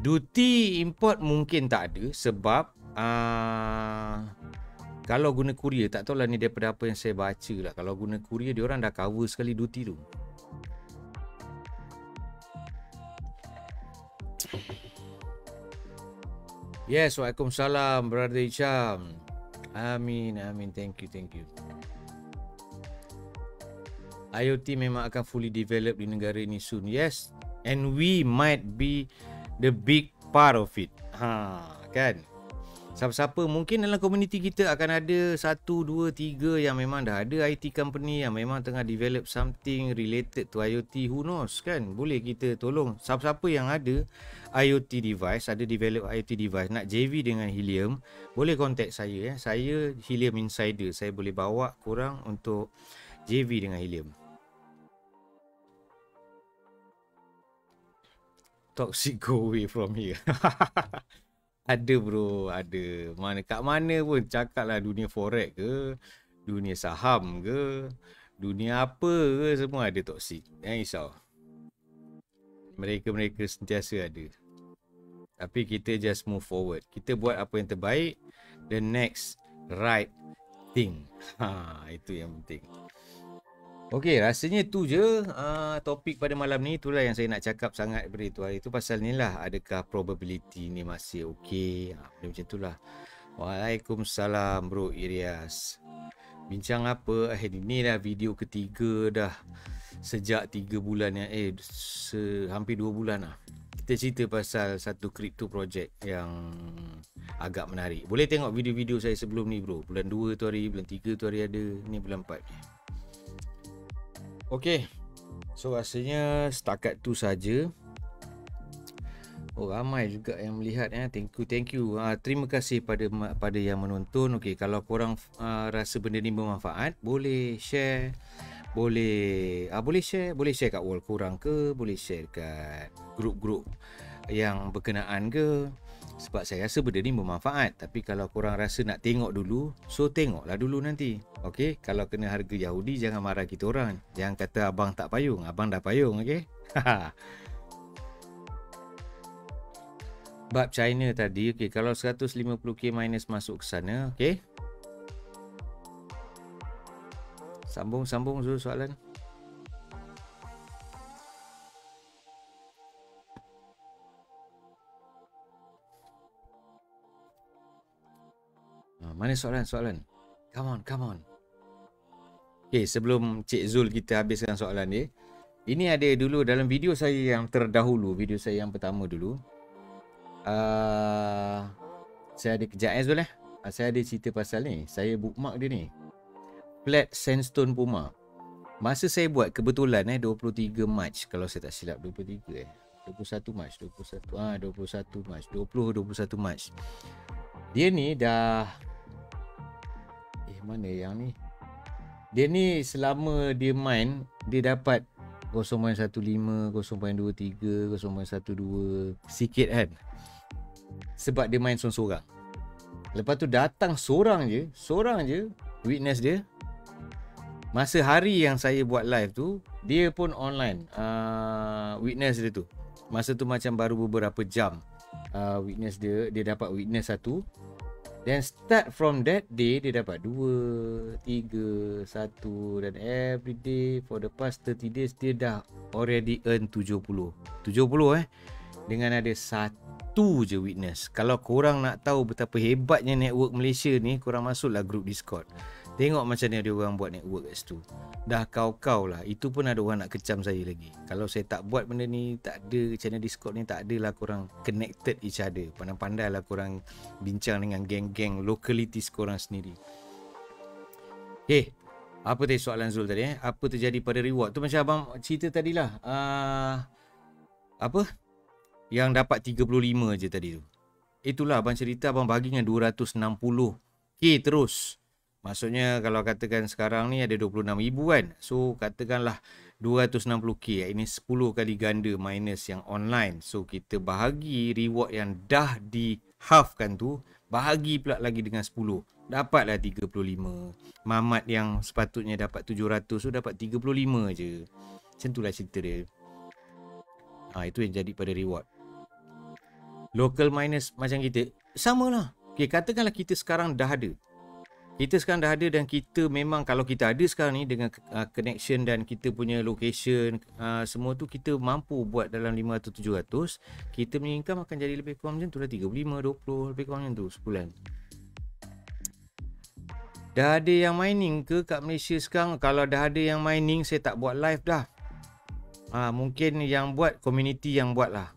Duty import mungkin tak ada. Sebab kalau guna courier, tak tahulah ni daripada apa yang saya baca lah. Kalau guna courier, diorang dah cover sekali duty tu. Yes, waalaikumsalam Brother Icham. Amin, thank you. IoT memang akan fully develop di negara ini soon. Yes, and we might be the big part of it. Kan? Siapa-siapa mungkin dalam komuniti kita akan ada 1, 2, 3 yang memang dah ada IT company yang memang tengah develop something related to IoT. Who knows kan? Boleh kita tolong. Siapa-siapa yang ada IoT device, ada develop IoT device, nak JV dengan Helium, boleh contact saya. Saya Helium Insider. Saya boleh bawa korang untuk JV dengan Helium. Toxic, go away from here. Ada bro, ada. Kat mana pun cakap lah, dunia forex ke, dunia saham ke, dunia apa ke, semua ada toxic. Jangan risau. Mereka sentiasa ada. Tapi kita just move forward. Kita buat apa yang terbaik. The next right thing. Itu yang penting. Okey, rasanya tu je topik pada malam ni. Itulah yang saya nak cakap sangat daripada itu hari tu. Pasal ni lah, adakah probability ni masih okey, macam itulah. Waalaikumsalam Bro Ilyas. Bincang apa? Ini dah video ketiga dah. Sejak 3 bulan yang hampir 2 bulan lah. Kita cerita pasal satu crypto project yang agak menarik. Boleh tengok video-video saya sebelum ni bro. Bulan 2 tu hari, bulan 3 tu hari ada. Ni bulan 4 ni. Okay. So rasanya setakat tu saja. Oh, ramai juga yang melihat ya. Thank you. Terima kasih pada yang menonton. Okey, kalau korang rasa benda ni bermanfaat, boleh share. Boleh share kat wall korang ke, boleh share kat grup-grup yang berkenaan ke. Sebab saya rasa benda ni bermanfaat. Tapi kalau korang rasa nak tengok dulu, so tengoklah dulu nanti. Okey, kalau kena harga Yahudi jangan marah kita orang. Jangan kata abang tak payung, abang dah payung, okey? Bab China tadi, okey, kalau 150k minus masuk ke sana, okey. Sambung Zul soalan. Mana soalan? Come on. Okey, sebelum Cik Zul kita habiskan soalan dia, ini ada dulu dalam video saya yang terdahulu, video saya yang pertama dulu. Saya ada kejap Zul saya ada cerita pasal ni. Saya bookmark dia ni. Flat Sandstone Puma. Masa saya buat kebetulan 23 Mac kalau saya tak silap, 21 Mac. 21 Mac. Dia ni dah mana yang ni? Dia ni selama dia main, dia dapat 0.15, 0.23, 0.12 sikit kan. Sebab dia main sorang-sorang. Lepas tu datang seorang je witness dia. Masa hari yang saya buat live tu, dia pun online, witness dia tu. Masa tu macam baru beberapa jam witness dia dapat witness satu. Then start from that day, dia dapat 2, 3, 1. Dan every day for the past 30 days, dia dah already earn 70 dengan ada satu je witness. Kalau korang nak tahu betapa hebatnya network Malaysia ni, korang masuklah grup Discord. Tengok macam ni dia orang buat network kat situ. Dah kau-kau lah. Itu pun ada orang nak kecam saya lagi. Kalau saya tak buat benda ni, tak ada channel Discord ni, tak adalah korang connected each other. Pandai-pandai lah korang bincang dengan geng-geng localities korang sendiri. Okay, apa tadi soalan Zul tadi Apa terjadi pada reward tu? Macam abang cerita tadilah. Apa? Yang dapat 35 je tadi tu. Itulah abang cerita, abang bagi dengan 260k terus. Maksudnya kalau katakan sekarang ni ada 26,000 kan. So katakanlah 260k. Ini 10 kali ganda minus yang online. So kita bahagi reward yang dah di halfkan tu, bahagi pula lagi dengan 10. Dapatlah 35. Mamat yang sepatutnya dapat 700 tu dapat 35 je. Macam itulah cerita dia. Itu yang jadi pada reward. Local minus macam kita, samalah. Okay, katakanlah kita sekarang dah ada. Dan kita memang kalau kita ada sekarang ni dengan connection dan kita punya location, semua tu kita mampu buat dalam 500-700, kita punya income akan jadi lebih kurang macam tu lah, 35-20 lebih kurang macam tu sebulan. Dah ada yang mining ke kat Malaysia sekarang? Kalau dah ada yang mining, saya tak buat live dah. Mungkin yang buat community yang buat lah.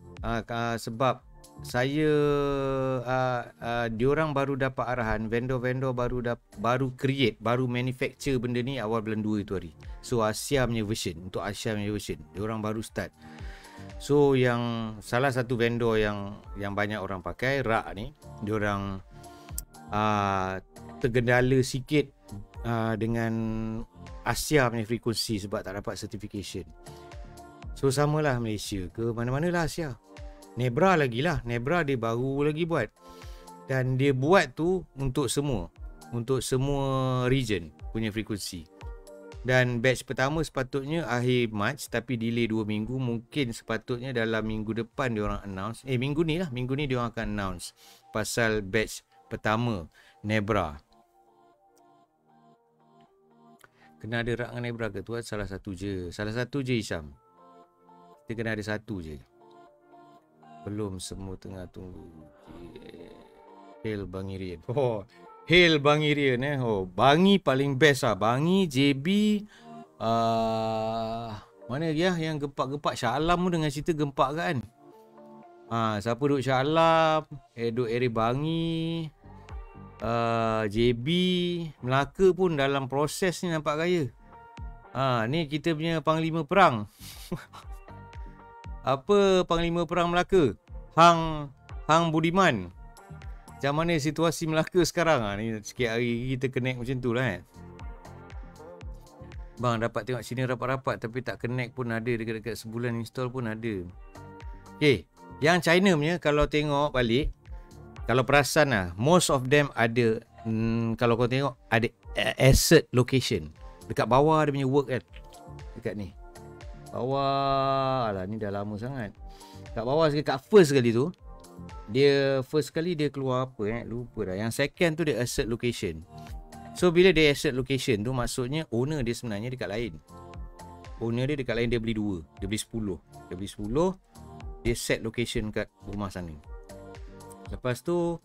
Sebab saya diorang baru dapat arahan, vendor-vendor baru create, baru manufacture benda ni awal bulan 2 itu hari. So Asia punya version, untuk Asia punya version diorang baru start. So yang salah satu vendor yang banyak orang pakai, RAK ni, diorang tergendala sikit dengan Asia punya frekuensi sebab tak dapat certification. So samalah Malaysia ke mana-mana lah Asia. Nebra lagi lah. Nebra dia baru lagi buat. Dan dia buat tu untuk semua region punya frekuensi. Dan batch pertama sepatutnya akhir Mac, tapi delay 2 minggu. Mungkin sepatutnya dalam minggu depan diorang announce. Minggu ni diorang akan announce pasal batch pertama Nebra. Kena ada rak dengan Nebra ke? Tu salah satu je Isyam. Kita kena ada satu je. Belum, semua tengah tunggu. Hail Bang Irian. Oh, Hail Bang Irian Oh, Bangi paling best lah. Bangi, JB, mana lagi lah yang gempak-gempak? Shah Alam pun dengan cerita gempak kan. Siapa duduk Shah Alam, duduk area Bangi, JB, Melaka pun dalam proses ni nampak kaya. Ni kita punya Panglima Perang. Apa Panglima Perang Melaka? Hang Budiman. Macam mana situasi Melaka sekarang? Ni sikit hari kita connect macam tu lah kan. Bang dapat tengok sini rapat-rapat tapi tak connect pun ada, dekat-dekat sebulan install pun ada. Okay, yang China punya kalau tengok balik, kalau perasan lah, most of them ada, kalau kau tengok ada asset location. Dekat bawah dia punya work kan. Dekat ni bawah, alah ni dah lama sangat. Kat bawah sekali, kat first sekali tu, dia first kali dia keluar apa lupa dah. Yang second tu dia asset location. So bila dia asset location tu, maksudnya owner dia sebenarnya dekat lain. Owner dia dekat lain, dia beli 2, dia beli 10. Dia beli 10, dia set location kat rumah sana. Lepas tu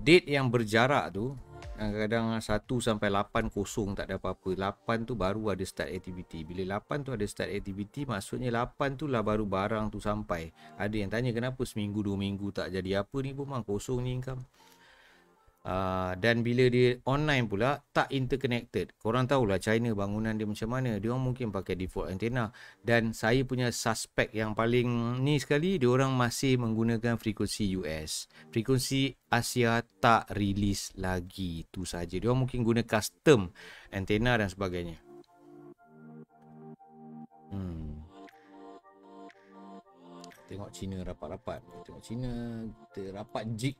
date yang berjarak tu, kadang-kadang 1 sampai 8 kosong tak ada apa-apa. 8 tu baru ada start activity. Bila 8 tu ada start activity, maksudnya 8 tu lah baru barang tu sampai. Ada yang tanya kenapa seminggu 2 minggu tak jadi apa ni pun bang, kosong ni income. Dan bila dia online pula tak interconnected. Korang tahulah China bangunan dia macam mana. Dia orang mungkin pakai default antena. Dan saya punya suspek yang paling ni sekali, dia orang masih menggunakan frekuensi US. Frekuensi Asia tak release lagi. Itu saja. Dia orang mungkin guna custom antena dan sebagainya. Tengok China rapat-rapat. Tengok China rapat jig.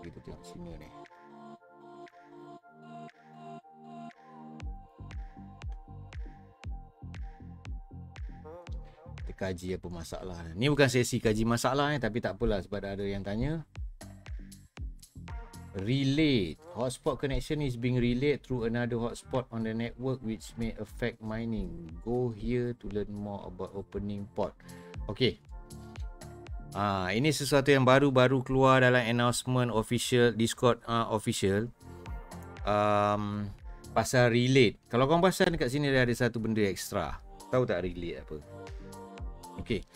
Kita tengok China ni. Kita kaji apa masalah. Ni bukan sesi kaji masalah tapi tak apalah sebab ada yang tanya. Relay. Hotspot connection is being relayed through another hotspot on the network which may affect mining. Go here to learn more about opening port. Okay. Ini sesuatu yang baru-baru keluar dalam announcement official Discord official pasal relay. Kalau korang pasal dekat sini ada satu benda ekstra. Tahu tak relay apa? Okey.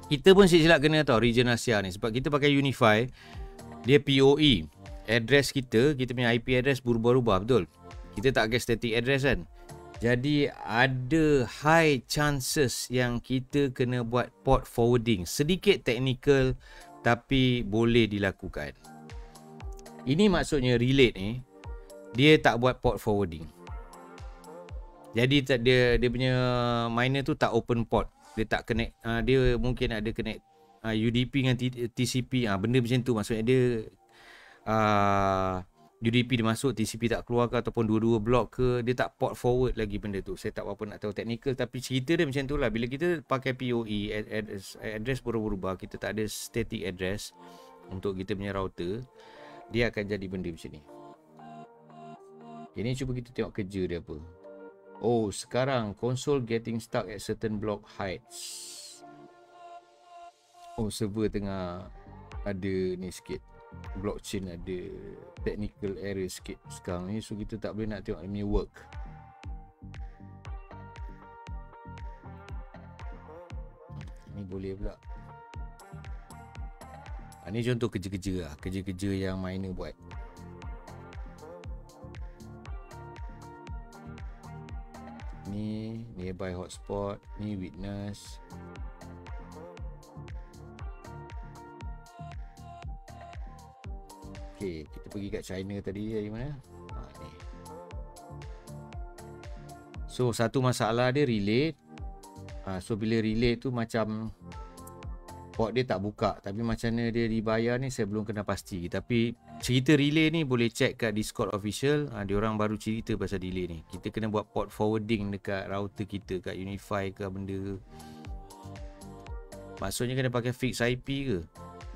Kita pun silap kena tahu region Asia ni sebab kita pakai Unify. Dia PoE. Address kita punya IP address berubah-ubah, betul? Kita tak pakai static address kan? Jadi ada high chances yang kita kena buat port forwarding. Sedikit technical tapi boleh dilakukan. Ini maksudnya relate ni, dia tak buat port forwarding. Jadi dia punya miner tu tak open port. Dia tak connect, dia mungkin ada connect UDP dengan TCP. Benda macam tu, maksudnya dia UDP dia masuk, TCP tak keluar ke ataupun dua-dua blok ke, dia tak port forward lagi benda tu. Saya tak apa nak tahu technical tapi cerita dia macam tu lah. Bila kita pakai PoE, address berubah-ubah, kita tak ada static address untuk kita punya router, dia akan jadi benda macam ni. Ini cuba kita tengok kerja dia apa. Oh, sekarang console getting stuck at certain block heights. Oh, server tengah ada ni sikit, blockchain ada technical error sikit sekarang ni, so kita tak boleh nak tengok ini work. Ni boleh pula. Ni contoh kerja-kerja lah, kerja-kerja yang miner buat. Ni nearby hotspot, ni witness. Okay, kita pergi kat China tadi, dari mana? Ni. So, satu masalah dia relay. So, bila relay tu macam port dia tak buka. Tapi macam mana dia dibayar ni, saya belum kena pasti. Tapi cerita relay ni boleh check kat Discord official. Diorang baru cerita pasal delay ni. Kita kena buat port forwarding dekat router kita, kat Unify ke benda. Maksudnya kena pakai fix IP ke?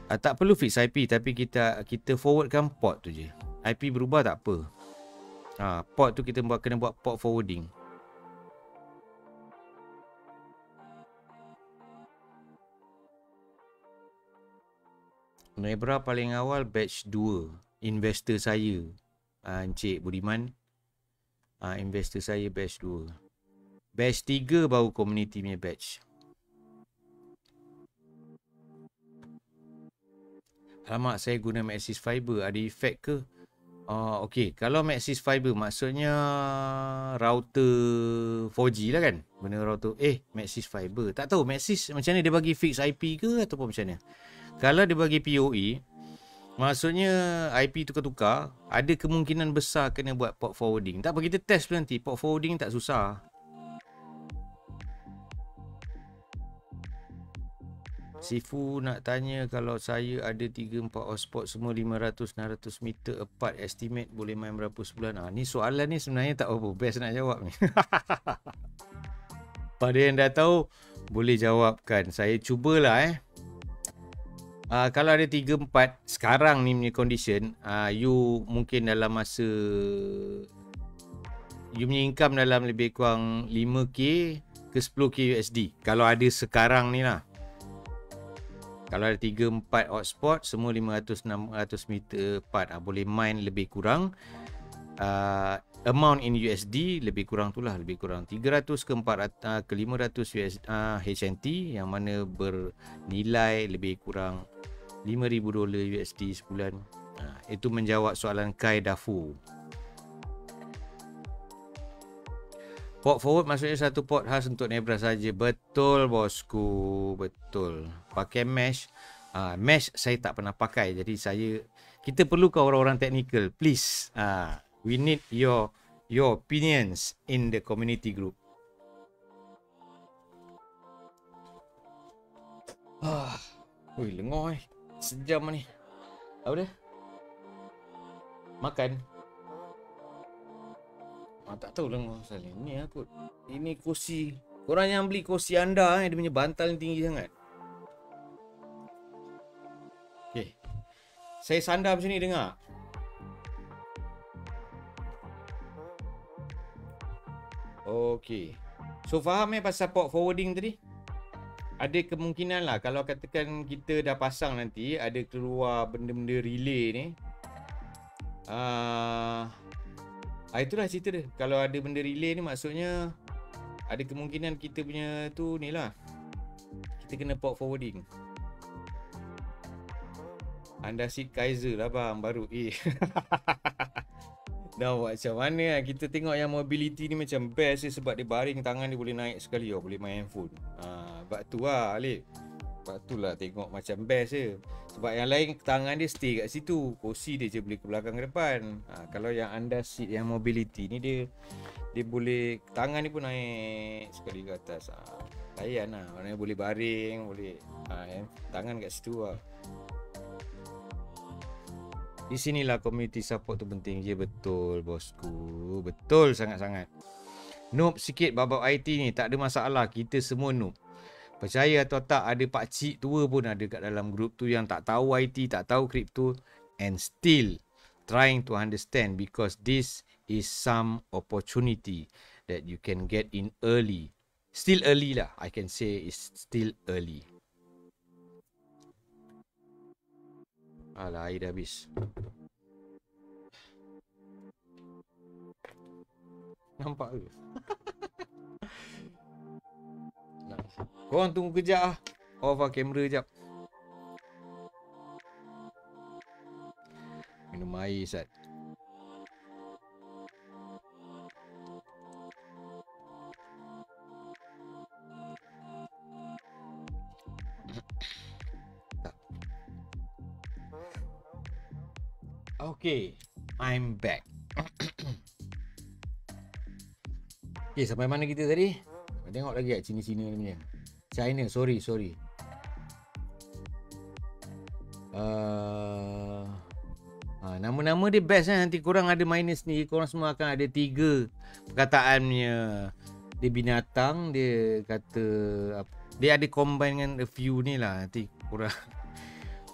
Tak perlu fix IP tapi kita forwardkan port tu je. IP berubah tak apa. Port tu kita kena buat port forwarding. Nebra paling awal batch 2. Investor saya. Encik Budiman. Investor saya batch 2. Batch 3 baru community punya batch. Alamak, saya guna Maxis Fiber. Ada efek ke? Okey. Kalau Maxis Fiber maksudnya router 4G lah kan? Benda router. Maxis Fiber. Tak tahu Maxis macam mana dia bagi fix IP ke ataupun macam mana? Kalau dia bagi PoE, maksudnya IP tukar-tukar, ada kemungkinan besar kena buat port forwarding. Tak apa, kita test pun nanti. Port forwarding tak susah. Sifu nak tanya kalau saya ada 3-4 hotspot semua 500-600 meter apart, estimate boleh main berapa sebulan? Ni soalan ni sebenarnya tak apa, best nak jawab ni. Pada yang dah tahu, boleh jawabkan. Saya cubalah kalau ada 3-4 sekarang ni punya condition, you mungkin dalam masa you punya income dalam lebih kurang 5k ke 10k USD. Kalau ada sekarang ni lah. Kalau ada 3-4 hotspot semua 500-600 meter apart, boleh mine lebih kurang. Amount in USD lebih kurang tu lah, lebih kurang 300 ke 400 ke 500 HNT, yang mana bernilai lebih kurang $5,000 USD sebulan. Itu menjawab soalan Kai Dafu. Port forward maksudnya satu port khas untuk Nebra saja. Betul bosku, betul. Pakai mesh. Mesh saya tak pernah pakai, jadi kita perlukan orang-orang teknikal. Please, we need your opinions in the community group. Ui, lengah sejam ni. Apa dia? Makan. Tak tahu lengah pasal ni aku. Ini kursi. Korang yang beli kursi anda dia punya bantal tinggi sangat. Okay. Saya sandar macam ni, dengar. Okay. So faham pasal port forwarding tadi? Ada kemungkinan lah kalau katakan kita dah pasang nanti, ada keluar benda-benda relay ni. Itulah cerita dia. Kalau ada benda relay ni maksudnya ada kemungkinan kita punya tu ni lah, kita kena port forwarding. Anda Sid Kaiser lah bang, baru dah buat macam mana. Kita tengok yang mobility ni macam best je, sebab dia baring, tangan dia boleh naik sekali, boleh main handphone. Sebab tu lah Alip. Sebab tu lah tengok macam best je. Sebab yang lain tangan dia stay kat situ, kursi dia je boleh ke belakang ke depan. Kalau yang anda seat yang mobility ni, dia boleh, tangan dia pun naik sekali ke atas. Layan lah, maknanya boleh baring, boleh tangan kat situ lah. Di sinilah community support tu penting je. Betul bosku, betul sangat-sangat. Noob sikit babak IT ni, tak ada masalah, kita semua noob. Percaya atau tak, ada pakcik tua pun ada kat dalam grup tu yang tak tahu IT, tak tahu crypto, and still trying to understand, because this is some opportunity that you can get in early. Still early lah, I can say it's still early. Alah, air dah habis. Nampak ke? Korang tunggu kejap lah. Off lah kamera jap. Minum air Sat. Okay, I'm back. Okay, sampai mana kita tadi? Tengok lagi kat Cina-Cina ni punya. China, sorry. Nama-nama dia best kan. Nanti korang ada minus ni, korang semua akan ada 3 perkataannya. Dia binatang, dia kata, dia ada combine dengan a few ni lah. Nanti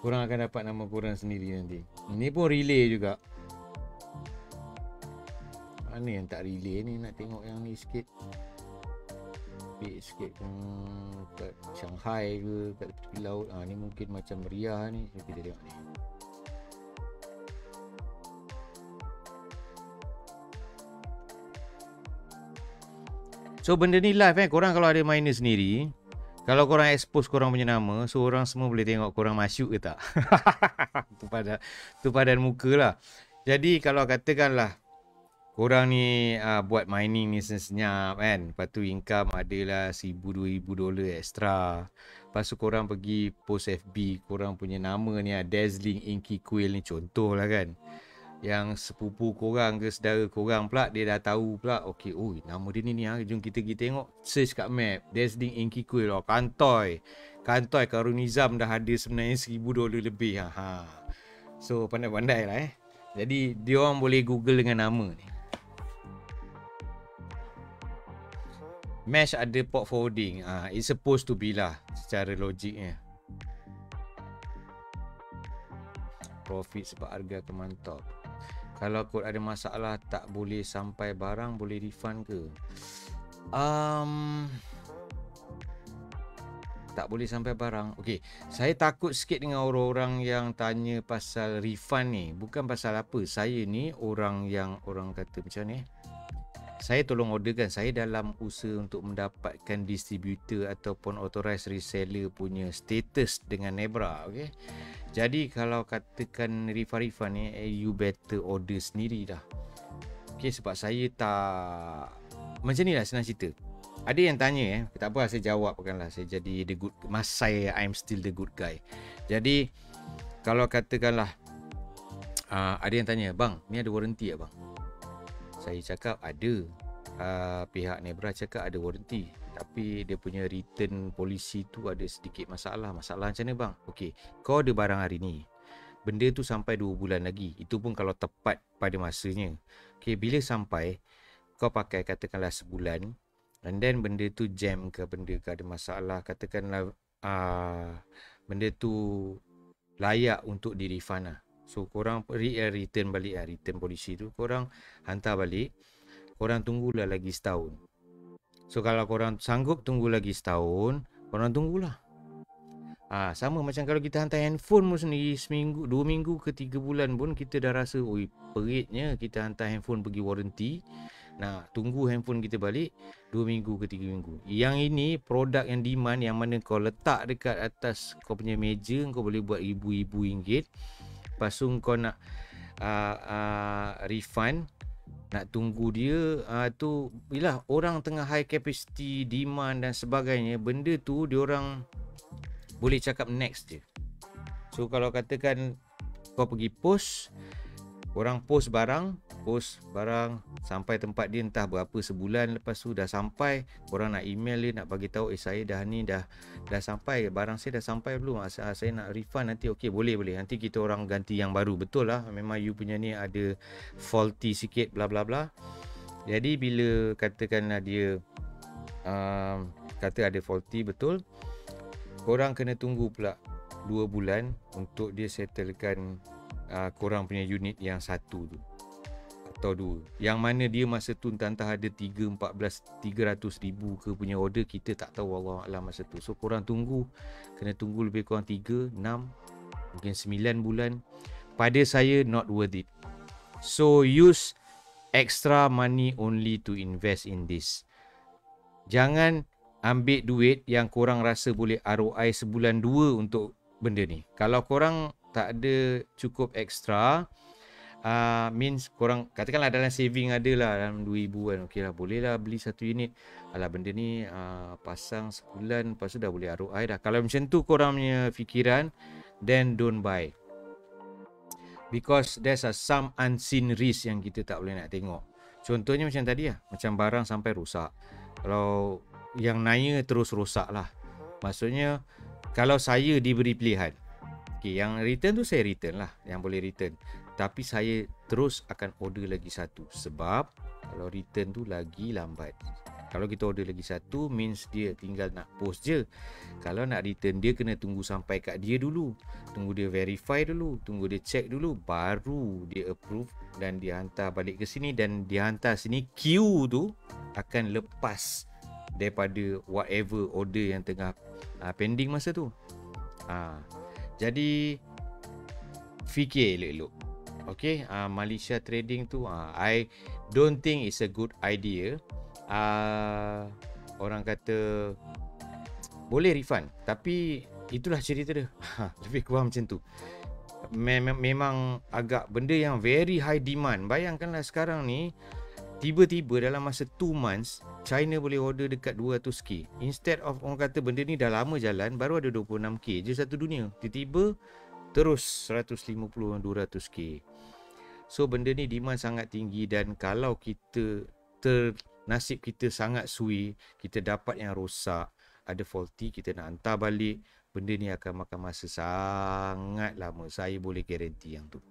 korang akan dapat nama korang sendiri nanti. Ini pun relay juga. Mana yang tak relay ni? Nak tengok yang ni sikit. tropik sikit, kat Shanghai ke, kat tepi laut. Ni mungkin macam meriah ni. Kita tengok ni. So benda ni live korang kalau ada miner sendiri, kalau korang expose korang punya nama, so orang semua boleh tengok korang masuk ke tak. tu padan muka lah. Jadi kalau katakanlah korang ni buat mining ni senyap kan, lepas tu income adalah $1,000-2,000 extra. Lepas tu korang pergi post FB, korang punya nama ni Dazzling Inky Quill ni contoh lah kan. Yang sepupu korang ke saudara korang pula, dia dah tahu pula, okey, nama dia ni jom kita pergi tengok, search kat map, Dazzling Inky Quill, kantoi Karun Nizam dah ada sebenarnya $1,000 lebih. So pandai-pandai lah Jadi dia orang boleh google dengan nama ni. Mesh ada port forwarding, it's supposed to be lah secara logiknya. Profit sebab harga akan mantap. Kalau kod ada masalah tak boleh sampai barang, boleh refund ke? Tak boleh sampai barang. Okey, saya takut sikit dengan orang-orang yang tanya pasal refund ni. Bukan pasal apa. Saya ni orang kata macam ni. Saya tolong orderkan. Saya dalam usaha untuk mendapatkan distributor ataupun authorized reseller punya status dengan Nebra. Okey. Jadi kalau katakan refund ni, you better order sendiri dah. Okay, sebab saya tak... Macam ni lah senang cerita. Ada yang tanya tak apa saya jawabkanlah. Saya jadi the good... I'm still the good guy. Jadi kalau katakanlah ada yang tanya, bang, ni ada warranty tak bang? Saya cakap ada. Pihak Nebra cakap ada warranty, tapi dia punya return policy tu ada sedikit masalah. Masalah macam mana bang? Okey, kau ada barang hari ni, benda tu sampai 2 bulan lagi. Itu pun kalau tepat pada masanya. Okey, bila sampai, kau pakai katakanlah sebulan, and then benda tu jam ke, benda ke ada masalah, katakanlah benda tu layak untuk di refund lah. So korang return balik lah, return policy tu korang hantar balik. Korang tunggulah lagi setahun. So kalau korang sanggup tunggu lagi setahun, korang tunggulah. Sama macam kalau kita hantar handphone pun sendiri, seminggu, 2 minggu ke 3 bulan pun kita dah rasa peritnya kita hantar handphone pergi warranty. Tunggu handphone kita balik 2 minggu ke 3 minggu. Yang ini produk yang demand, yang mana kau letak dekat atas kau punya meja, kau boleh buat ribu-ribu ringgit. Lepas tu kau nak refund, nak tunggu dia, tu bila orang tengah high capacity, demand dan sebagainya, benda tu diorang boleh cakap next je. So kalau katakan kau pergi post, orang post barang sampai tempat dia entah berapa sebulan lepas tu dah sampai, korang nak email dia, nak bagi tahu saya dah sampai, barang saya dah sampai belum, saya nak refund nanti. Okey, boleh nanti kita orang ganti yang baru. Betul lah, memang you punya ni ada faulty sikit bla bla bla. Jadi bila katakanlah dia kata ada faulty betul, korang kena tunggu pula 2 bulan untuk dia settlekan korang punya unit yang satu tu atau 2, yang mana dia masa tu entah ada 300,000 ke punya order, kita tak tahu, Allah Alam masa tu. So korang kena tunggu lebih kurang 3, 6, mungkin 9 bulan. Pada saya not worth it. So use extra money only to invest in this. Jangan ambil duit yang korang rasa boleh ROI sebulan 2 untuk benda ni. Kalau korang tak ada cukup extra, means korang katakanlah dalam saving ada lah dalam 2,000 kan, okey lah, boleh lah beli satu unit. Alah, benda ni pasang sebulan lepas tu dah boleh ROI dah. Kalau macam tu korang punya fikiran, then don't buy, because there's some unseen risk yang kita tak boleh nak tengok. Contohnya macam tadi lah, macam barang sampai rosak. Kalau yang naya terus rosak lah, maksudnya kalau saya diberi pilihan, yang return tu saya return lah, yang boleh return. Tapi saya terus akan order lagi satu, sebab kalau return tu lagi lambat. Kalau kita order lagi satu, means dia tinggal nak post je. Kalau nak return, dia kena tunggu sampai kat dia dulu, tunggu dia verify dulu, tunggu dia check dulu, baru dia approve dan dia hantar balik ke sini. Dan dia hantar sini, queue tu akan lepas daripada whatever order yang tengah pending masa tu. Jadi fikir elok-elok. Okay, Malaysia trading tu I don't think it's a good idea. Orang kata boleh refund, tapi itulah cerita dia. Lebih kurang macam tu. Memang agak benda yang very high demand. Bayangkanlah sekarang ni tiba-tiba dalam masa 2 months China boleh order dekat 200k. Instead of orang kata benda ni dah lama jalan, baru ada 26k je satu dunia. Tiba-tiba terus 150 200k. So benda ni demand sangat tinggi, dan kalau kita nasib kita sangat sui, kita dapat yang rosak, ada faulty, kita nak hantar balik, benda ni akan makan masa sangat lama. Saya boleh guarantee yang tu.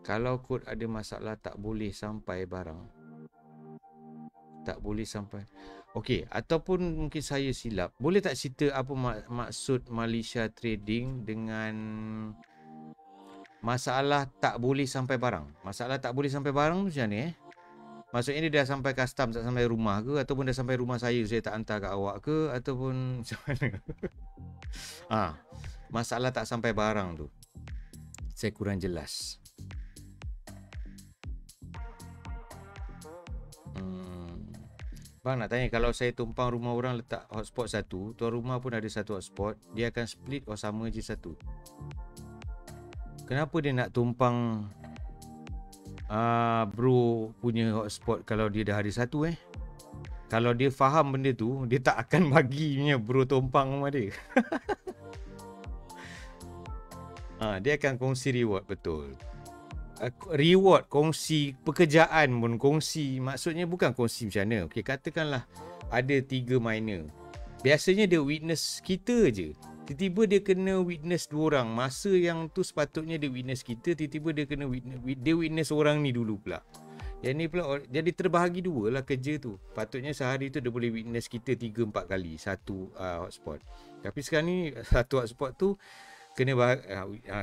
Kalau kod ada masalah tak boleh sampai barang, tak boleh sampai. Okey, ataupun mungkin saya silap. Boleh tak cerita apa maksud Malaysia Trading dengan masalah tak boleh sampai barang? Masalah tak boleh sampai barang tu macam ni Maksudnya dia dah sampai custom, tak sampai rumah ke, ataupun dah sampai rumah saya tak hantar kat awak ke, ataupun macam mana? Masalah tak sampai barang tu saya kurang jelas. Bang nak tanya, kalau saya tumpang rumah orang letak hotspot satu, tuan rumah pun ada satu hotspot, dia akan split sama je satu. Kenapa dia nak tumpang bro punya hotspot kalau dia dah ada satu Kalau dia faham benda tu, dia tak akan baginya bro tumpang rumah dia. Dia akan kongsi reward, betul. Reward, kongsi pekerjaan pun kongsi. Maksudnya bukan kongsi macam mana. Okay, katakanlah ada 3 miner. Biasanya dia witness kita je. Tiba-tiba dia kena witness 2 orang. Masa yang tu sepatutnya dia witness kita, tiba-tiba dia kena witness orang ni dulu pula. Yang ni pula jadi terbahagi 2 lah kerja tu. Patutnya sehari tu dia boleh witness kita 3-4 kali satu hotspot. Tapi sekarang ni satu hotspot tu kena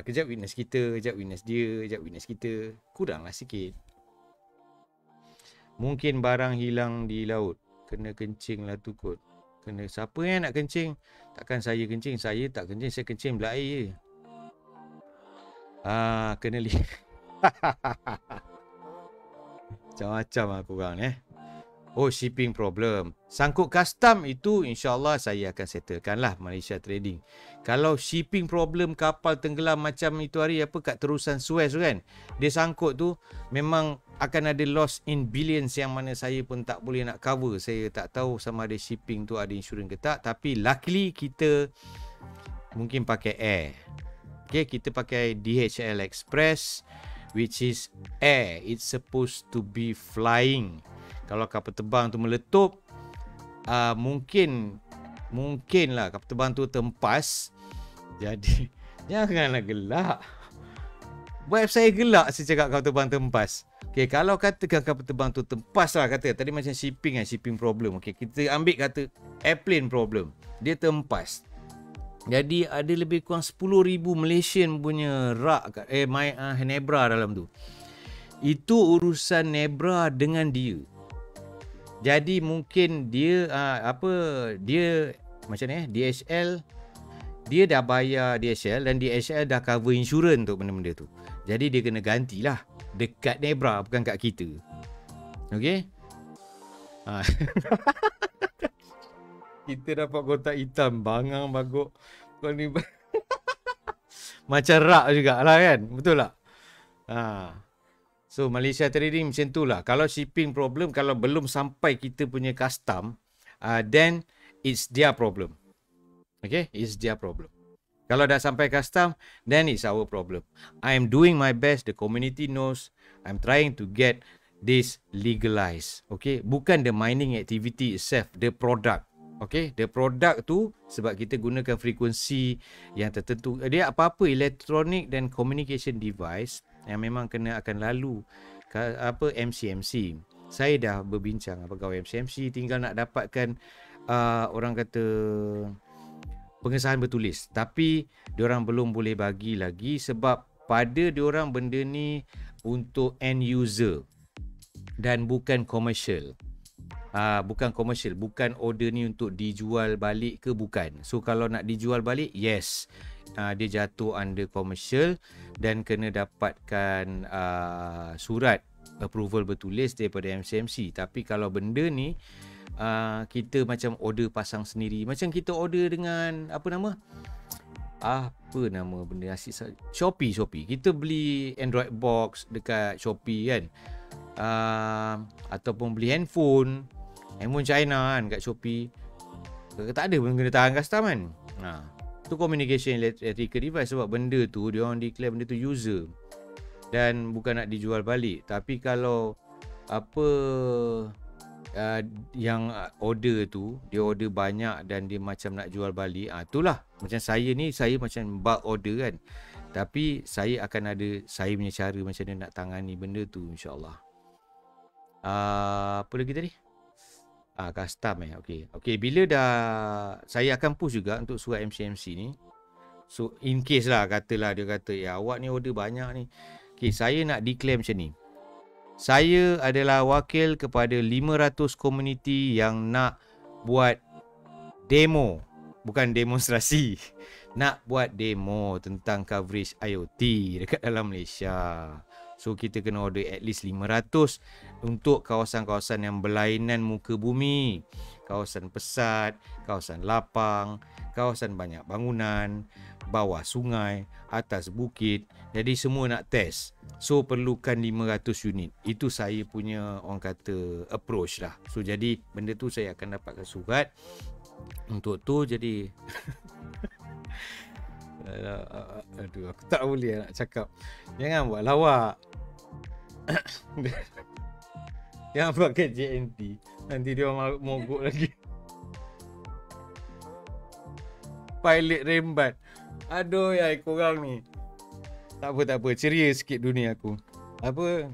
kejap witness kita, kejap witness dia, kejap witness kita. Kuranglah sikit. Mungkin barang hilang di laut, kena kencing lah tu kot. Kena siapa yang nak kencing? Takkan saya kencing. Saya tak kencing, saya kencing belah air je. Kena lihat. Macam-macam lah korang Oh, shipping problem. Sangkut custom itu insyaAllah saya akan settlekan lah Malaysia Trading. Kalau shipping problem kapal tenggelam macam itu hari kat terusan Suez tu kan, dia sangkut tu, memang akan ada loss in billions yang mana saya pun tak boleh nak cover. Saya tak tahu sama ada shipping tu ada insurans ke tak. Tapi luckily kita mungkin pakai air. Okay, kita pakai DHL Express, which is air. It's supposed to be flying. Kalau kapal terbang tu meletup, mungkin lah kapal terbang tu terempas. Jadi janganlah gelak. Buat saya gelak saya cakap kapal terbang terempas. Okay, kalau katakan kapal terbang tu terempas lah, kata tadi macam shipping problem. Okay, kita ambil kata airplane problem, dia terempas. Jadi ada lebih kurang 10,000 Malaysian punya rak Nebra dalam tu. Itu urusan Nebra dengan dia. Jadi mungkin dia dia macam ni DHL, dia dah bayar DHL dan DHL dah cover insurans untuk benda-benda tu. Jadi dia kena gantilah dekat Nebra, bukan kat kita. Okey? Kita dapat kotak hitam, bangang baguk. Kau ni macam rak jugalah kan? Betul tak? So Malaysia Trading macam tu lah. Kalau shipping problem, kalau belum sampai kita punya custom, then it's their problem. Okay, it's their problem. Kalau dah sampai custom, then it's our problem. I am doing my best. The community knows. I'm trying to get this legalized. Okay, bukan the mining activity itself, the product. Okay, the product tu sebab kita gunakan frekuensi yang tertentu. Dia apa-apa electronic dan communication device yang memang akan lalu MCMC. Saya dah berbincang dengan pegawai MCMC, tinggal nak dapatkan orang kata pengesahan bertulis. Tapi diorang belum boleh bagi lagi sebab pada diorang benda ni untuk end user dan bukan commercial. Bukan commercial, bukan order ni untuk dijual balik ke, bukan. So kalau nak dijual balik, yes, dia jatuh under commercial dan kena dapatkan surat approval bertulis daripada MCMC. Tapi kalau benda ni kita macam order pasang sendiri, macam kita order dengan apa nama benda asyik Shopee. Kita beli Android box dekat Shopee kan, ataupun beli handphone China kan kat Shopee, tak ada pun kena tahan custom kan. Tu communication electrical device sebab benda tu dia orang declare benda tu user dan bukan nak dijual balik. Tapi kalau yang order tu dia order banyak dan dia macam nak jual balik, itulah macam saya ni, saya macam bulk order kan, tapi saya akan ada saya punya cara macam mana nak tangani benda tu, insyaAllah. Apa lagi tadi? Custom okay, bila dah saya akan push juga untuk surat MCMC ni. So in case lah, katalah dia kata awak ni order banyak ni, saya nak declare macam ni. Saya adalah wakil kepada 500 komuniti yang nak buat demo, bukan demonstrasi. Nak buat demo tentang coverage IoT dekat dalam Malaysia. So kita kena order at least 500 untuk kawasan-kawasan yang berlainan muka bumi, kawasan pesat, kawasan lapang, kawasan banyak bangunan, bawah sungai, atas bukit. Jadi semua nak test. So perlukan 500 unit. Itu saya punya orang kata approach lah. So jadi benda tu saya akan dapatkan surat untuk tu. Jadi aduh, aku tak boleh nak cakap. Jangan buat lawak. Jangan pakai JNT. Nanti dia mogok lagi. Pilot rembat. Aduh ya, korang ni. Tak apa. Ceria sikit dunia aku. Apa?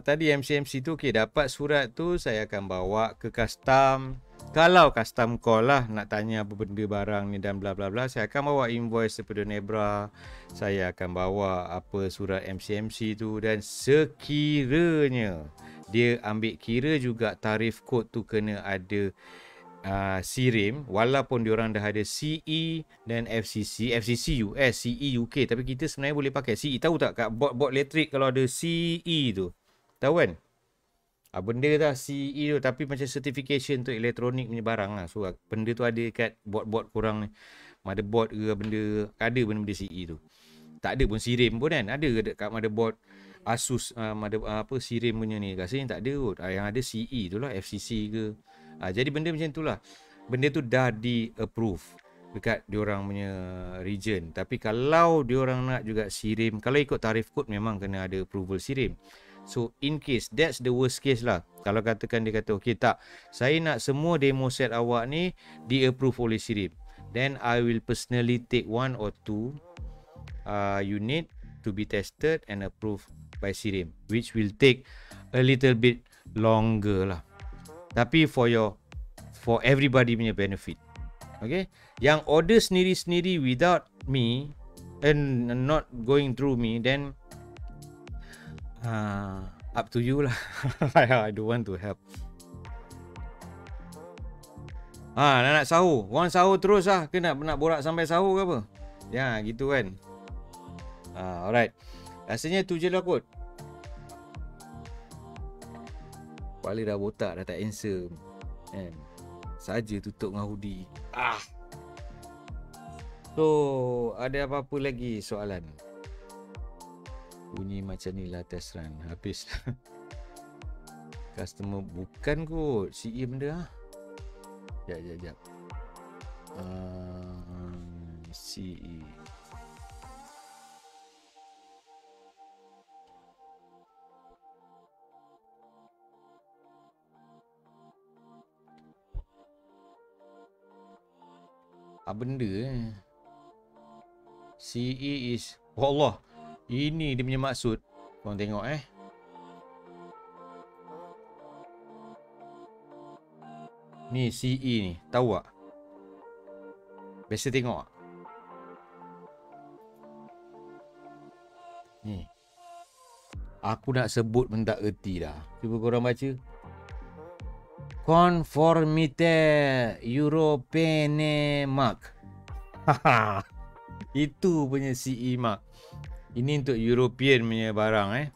Tadi MCMC tu dapat surat tu saya akan bawa ke custom. Kalau custom call lah nak tanya apa benda barang ni dan bla bla bla, saya akan bawa invoice daripada Nebra. Saya akan bawa apa surat MCMC tu, dan sekiranya dia ambil kira juga tarif kod tu kena ada SIRIM, walaupun diorang dah ada CE dan FCC US, CE UK, tapi kita sebenarnya boleh pakai CE. Tahu tak kat bot elektrik kalau ada CE tu, tahu kan? Benda dah CE tu, tapi macam certification tu elektronik punya barang lah. So benda tu ada kat bot korang ni, motherboard ke benda, ada benda CE tu. Tak ada pun SIRIM pun kan, ada kat motherboard Asus SIRIM punya ni, rasanya tak ada kot. Yang ada CE tu lah, FCC ke. Jadi benda macam tu lah. Benda tu dah di approve dekat diorang punya region. Tapi kalau diorang nak juga SIRIM, kalau ikut tarif kod memang kena ada approval SIRIM. So in case, that's the worst case lah. Kalau katakan dia kata okay tak, saya nak semua demo set awak ni di approve oleh SIRIM, then I will personally take 1 or 2 unit to be tested and approved by SIRIM, which will take a little bit longer lah. Tapi for everybody punya benefit. Okay, yang order sendiri-sendiri without me and not going through me, then up to you lah. I don't want to help. Nak sahur. Orang sahur terus lah. Ke nak borak sampai sahur ke apa? Ya, gitu kan. Alright. Rasanya tu je lah kot. Kepala dah botak, dah tak answer kan. Saja tutup dengan hoodie. So, ada apa-apa lagi soalan? Bunyi macam ni lah test run. Habis lah. Customer bukan kot CE benda lah. Sekejap. CE. Benda CE is Allah. Ini dia punya maksud. Korang tengok Ni CE ni, tahu tak? Biasa tengok tak? Ni. Aku nak sebut pun tak erti dah. Cuba korang baca. Conformité Européenne Mark. Itu punya CE mark. Ini untuk European punya barang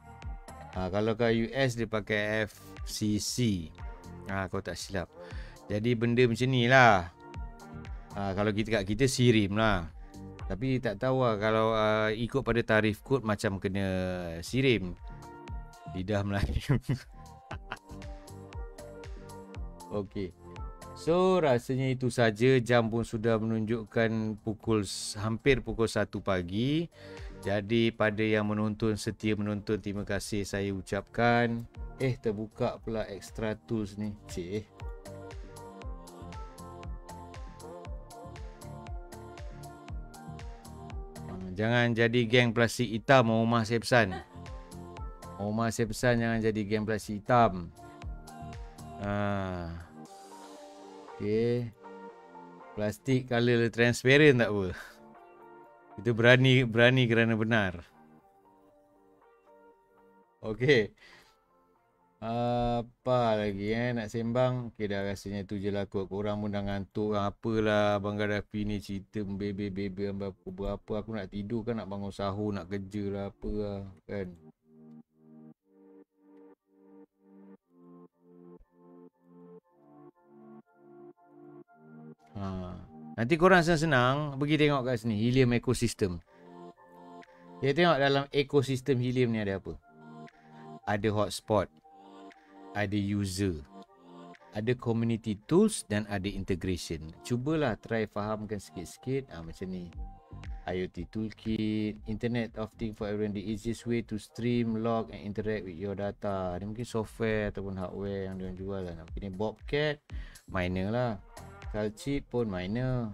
kalau kat US dia pakai FCC. Kau tak silap. Jadi benda macam ni lah. Kalau kita kat kita sirim lah. Tapi tak tahu lah kalau ikut pada tarif kod macam kena sirim. Lidah Melayu. Okey. So rasanya itu saja. Jam pun sudah menunjukkan hampir pukul 1 pagi. Jadi pada yang menonton, setia menonton, terima kasih saya ucapkan. Terbuka pula extra tools ni. Jangan jadi geng plastik hitam, Omar Sepsan. Omar Sepsan jangan jadi geng plastik hitam. Okay. Plastik color transparent tak apa. Kita berani kerana benar. Okay. Apa lagi nak sembang? Okay, dah rasanya tu je lah kot. Korang pun dah ngantuk. Apalah Abang Gaddafi ni cerita bebe-bebe berapa. Aku nak tidur kan, nak bangun sahur, nak kerja lah apa lah kan. Nanti korang senang-senang pergi tengok kat sini Helium Ecosystem. Kita tengok dalam ekosistem Helium ni ada apa. Ada hotspot, ada user, ada community tools dan ada integration. Cubalah try fahamkan sikit-sikit macam ni. IoT Toolkit, Internet of Things for everyone, the easiest way to stream, log and interact with your data. Dia mungkin software ataupun hardware yang dia jual lah. Mungkin ni Bobcat, miner lah. Calchip pun miner.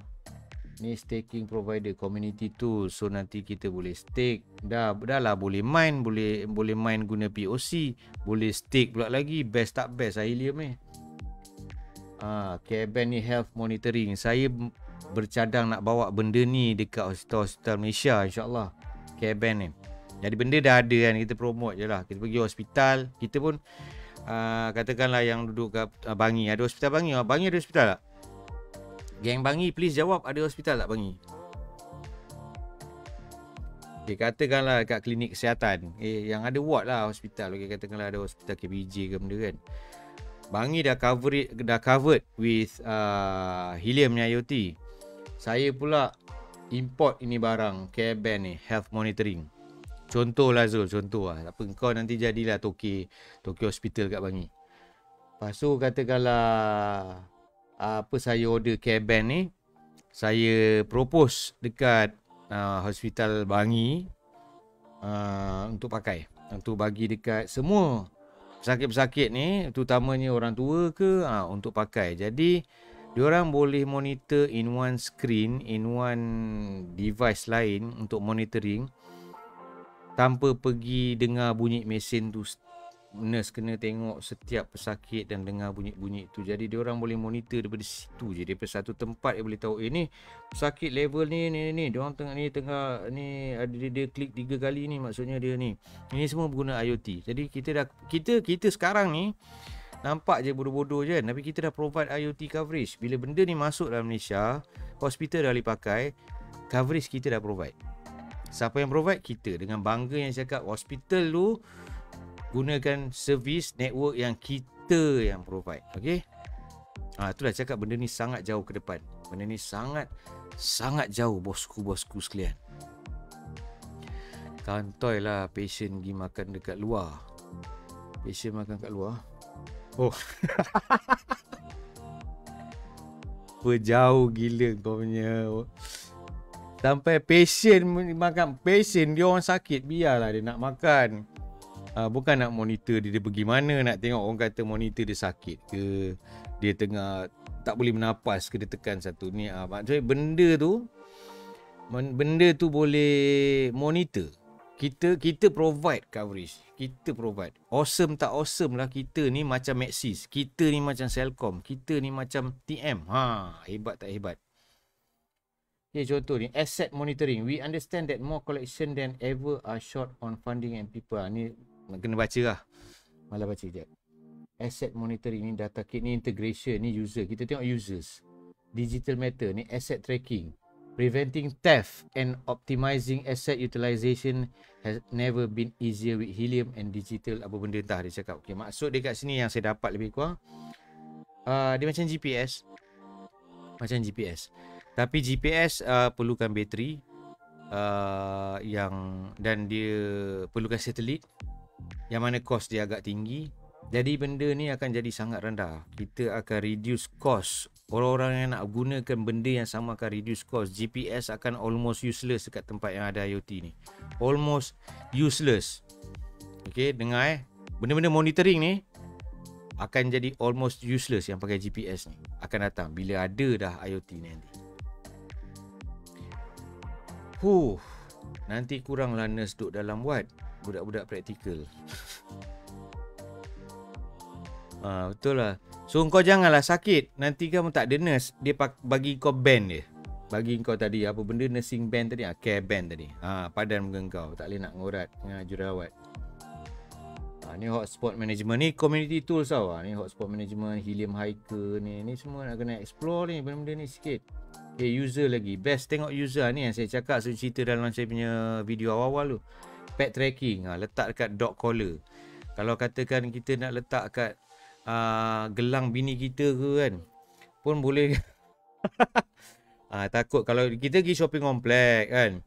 Ni staking provider, community tools. So nanti kita boleh stake. Dah lah boleh mine, boleh mine guna POC, boleh stake pula lagi. Best tak best Helium ni. Care-Band ni health monitoring. Saya bercadang nak bawa benda ni dekat hospital-hospital Malaysia insya-Allah. Care-Band ni. Jadi benda dah ada kan, kita promote je lah. Kita pergi hospital, kita pun katakanlah yang duduk kat Bangi, ada hospital Bangi. Bangi ada hospital tak? Geng Bangi please jawab, ada hospital tak Bangi? Okay, katakanlah kat klinik kesihatan, yang ada ward lah hospital. Okay, katakanlah ada hospital KBJ ke benda kan. Bangi dah covered with Helium ni IoT. Saya pula import ini barang Care-Band ni, health monitoring. Contoh lah Zul, contoh lah. Apa kau nanti jadilah Tokyo Hospital kat Bangi. Lepas tu katakanlah saya order Care-Band ni, saya propose dekat hospital Bangi untuk pakai, untuk bagi dekat semua pesakit-pesakit ni, terutamanya orang tua ke, untuk pakai. Jadi diorang boleh monitor in one screen, in one device lain untuk monitoring tanpa pergi dengar bunyi mesin tu. Nurse kena tengok setiap pesakit dan dengar bunyi-bunyi tu. Jadi diorang boleh monitor daripada situ je, daripada satu tempat dia boleh tahu ni pesakit level ni diorang tengah ada dia klik 3 kali ni, maksudnya dia ni. Ini semua guna IoT. Jadi kita sekarang ni nampak je bodoh-bodoh je, tapi kita dah provide IoT coverage. Bila benda ni masuk dalam Malaysia, hospital dah boleh pakai, coverage kita dah provide. Siapa yang provide? Kita. Dengan bangga yang cakap hospital tu gunakan servis network yang kita yang provide. Okay, itulah cakap benda ni sangat jauh ke depan. Benda ni sangat jauh bosku sekalian. Kantoi lah patient pergi makan dekat luar. Patient makan kat luar. Oh. Jauh gila kau punya. Sampai patient makan. Patient dia orang sakit, biarlah dia nak makan. Bukan nak monitor dia pergi mana, nak tengok orang kata monitor dia sakit ke, dia tengah tak boleh bernapas ke, dia tekan satu ni. Maksudnya benda tu boleh monitor. Kita provide coverage. Kita provide. Awesome tak awesome lah, kita ni macam Maxis. Kita ni macam Celcom. Kita ni macam TM. Hebat tak hebat? Okay, contoh ni, asset monitoring. We understand that more collection than ever are short on funding and people. Ni kena baca lah. Malah baca sekejap. Asset monitoring ni, data kit ni, integration ni, user. Kita tengok users. Digital matter ni, asset tracking. Preventing theft and optimizing asset utilization has never been easier with Helium and digital. Apa benda entah dia cakap. Okay, maksud dia kat sini yang saya dapat lebih kurang. Dia macam GPS. Macam GPS. Tapi GPS perlukan bateri dan dia perlukan satelit yang mana kos dia agak tinggi. Jadi benda ni akan jadi sangat rendah. Kita akan reduce cost. Orang-orang yang nak gunakan benda yang sama akan reduce cost. GPS akan almost useless dekat tempat yang ada IoT ni. Almost useless. Okay, dengar benda-benda monitoring ni akan jadi almost useless yang pakai GPS ni. Akan datang bila ada dah IoT ni nanti. Nanti kuranglah nurse duduk dalam ward. Budak-budak praktikal. Betul lah. So kau janganlah sakit. Nanti kamu tak ada nurse. Dia bagi kau band dia. Bagi kau tadi apa benda, nursing band tadi, care band tadi. Padan muka kau. Tak boleh nak ngorat dengan jurawat. Ni hotspot management. Ni community tools tau. Ni hotspot management, Helium Hiker ni. Ni semua nak kena explore ni benda-benda ni sikit. Okay, user lagi. Best tengok user ni yang saya cakap, saya cerita dalam saya punya video awal-awal tu. Pet tracking. Letak dekat dog collar. Kalau katakan kita nak letak kat gelang bini kita ke kan, pun boleh. Takut kalau kita pergi shopping komplek kan,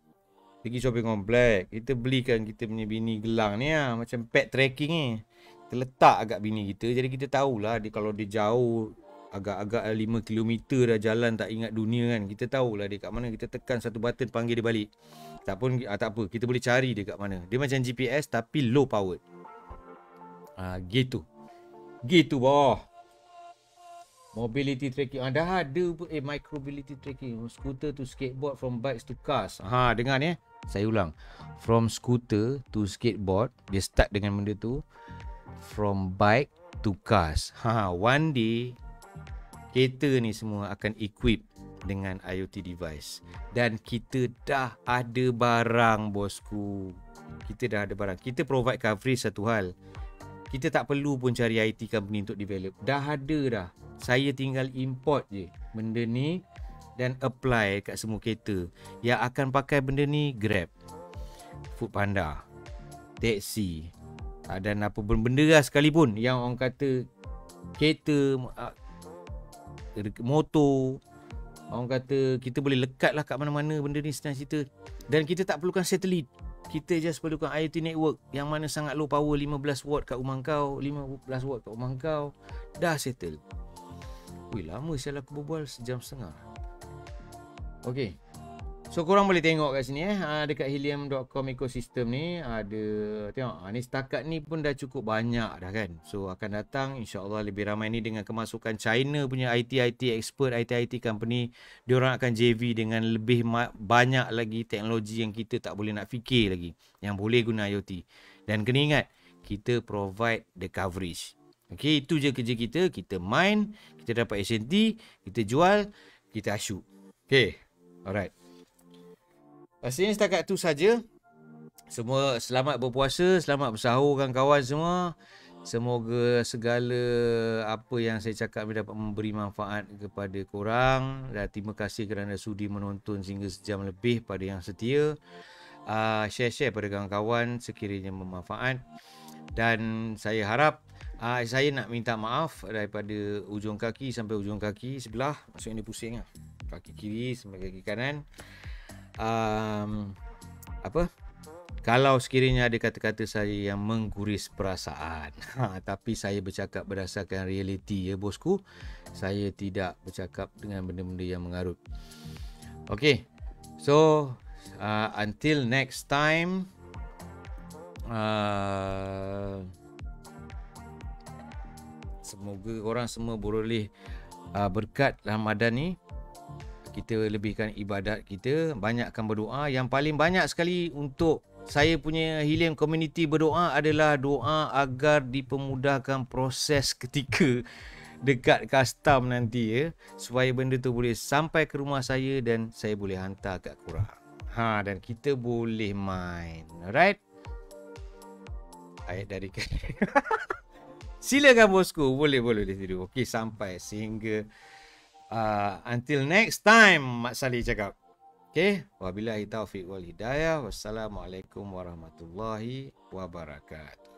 pergi shopping komplek, kita belikan kita punya bini gelang ni macam pet tracking ni. Kita letak agak bini kita, jadi kita tahulah dia kalau dia jauh agak-agak 5 km dah jalan tak ingat dunia kan, kita tahulah dia kat mana, kita tekan satu button panggil dia balik. Tak apa, kita boleh cari dia kat mana. Dia macam GPS tapi low powered. Gitu boh. Mobility tracking. Dah ada micromobility tracking. Scooter to skateboard, from bikes to cars. Dengar ni. Saya ulang. From scooter to skateboard. Dia start dengan benda tu. From bike to cars. One day kereta ni semua akan equip dengan IoT device. Dan kita dah ada barang, bosku. Kita dah ada barang. Kita provide coverage satu hal. Kita tak perlu pun cari IT company untuk develop. Dah ada dah. Saya tinggal import je benda ni dan apply kat semua kereta. Yang akan pakai benda ni Grab, Foodpanda, taxi, dan apa benda lah sekalipun yang orang kata kereta, motor, orang kata kita boleh lekat lah kat mana-mana benda ni senang cerita. Dan kita tak perlukan satelit. Kita just perlukan IoT network yang mana sangat low power, 15 watt kat rumah kau, 15 watt kat rumah kau. Dah settle. Lama saya aku berbual sejam setengah. Okay. So korang boleh tengok kat sini dekat helium.com ecosystem ni ada, tengok ni setakat ni pun dah cukup banyak dah kan. So akan datang insya-Allah lebih ramai ni dengan kemasukan China punya IT expert, IT company, diorang akan JV dengan lebih banyak lagi teknologi yang kita tak boleh nak fikir lagi yang boleh guna IoT. Dan kena ingat, kita provide the coverage. Okay, itu je kerja kita. Kita mine, kita dapat SNT, kita jual, kita asyuk. Okay, alright. Rasanya setakat tu saja. Semua selamat berpuasa, selamat bersahur kawan-kawan semua. Semoga segala apa yang saya cakap dapat memberi manfaat kepada korang. Dan terima kasih kerana sudi menonton sehingga sejam lebih pada yang setia. Share-share pada kawan-kawan sekiranya bermanfaat. Dan saya harap saya nak minta maaf daripada ujung kaki sampai ujung kaki sebelah. Maksudnya dia pusing lah. Kaki kiri sampai kaki kanan. Kalau sekiranya ada kata-kata saya yang mengguris perasaan, tapi saya bercakap berdasarkan realiti ya bosku. Saya tidak bercakap dengan benda-benda yang mengarut. Okay, so until next time, semoga korang semua boleh berkat Ramadan ni. Kita lebihkan ibadat kita, banyakkan berdoa. Yang paling banyak sekali untuk saya punya Helium Community berdoa adalah doa agar dipermudahkan proses ketika dekat custom nanti ya, supaya benda tu boleh sampai ke rumah saya dan saya boleh hantar kat korang. Dan kita boleh main. Alright? Ayat dari silakan bosku, boleh di situ. Okey, sampai sehingga until next time, Mak Salih cakap. Okey, wabillahi taufiq wal hidayah. Wassalamualaikum warahmatullahi wabarakatuh.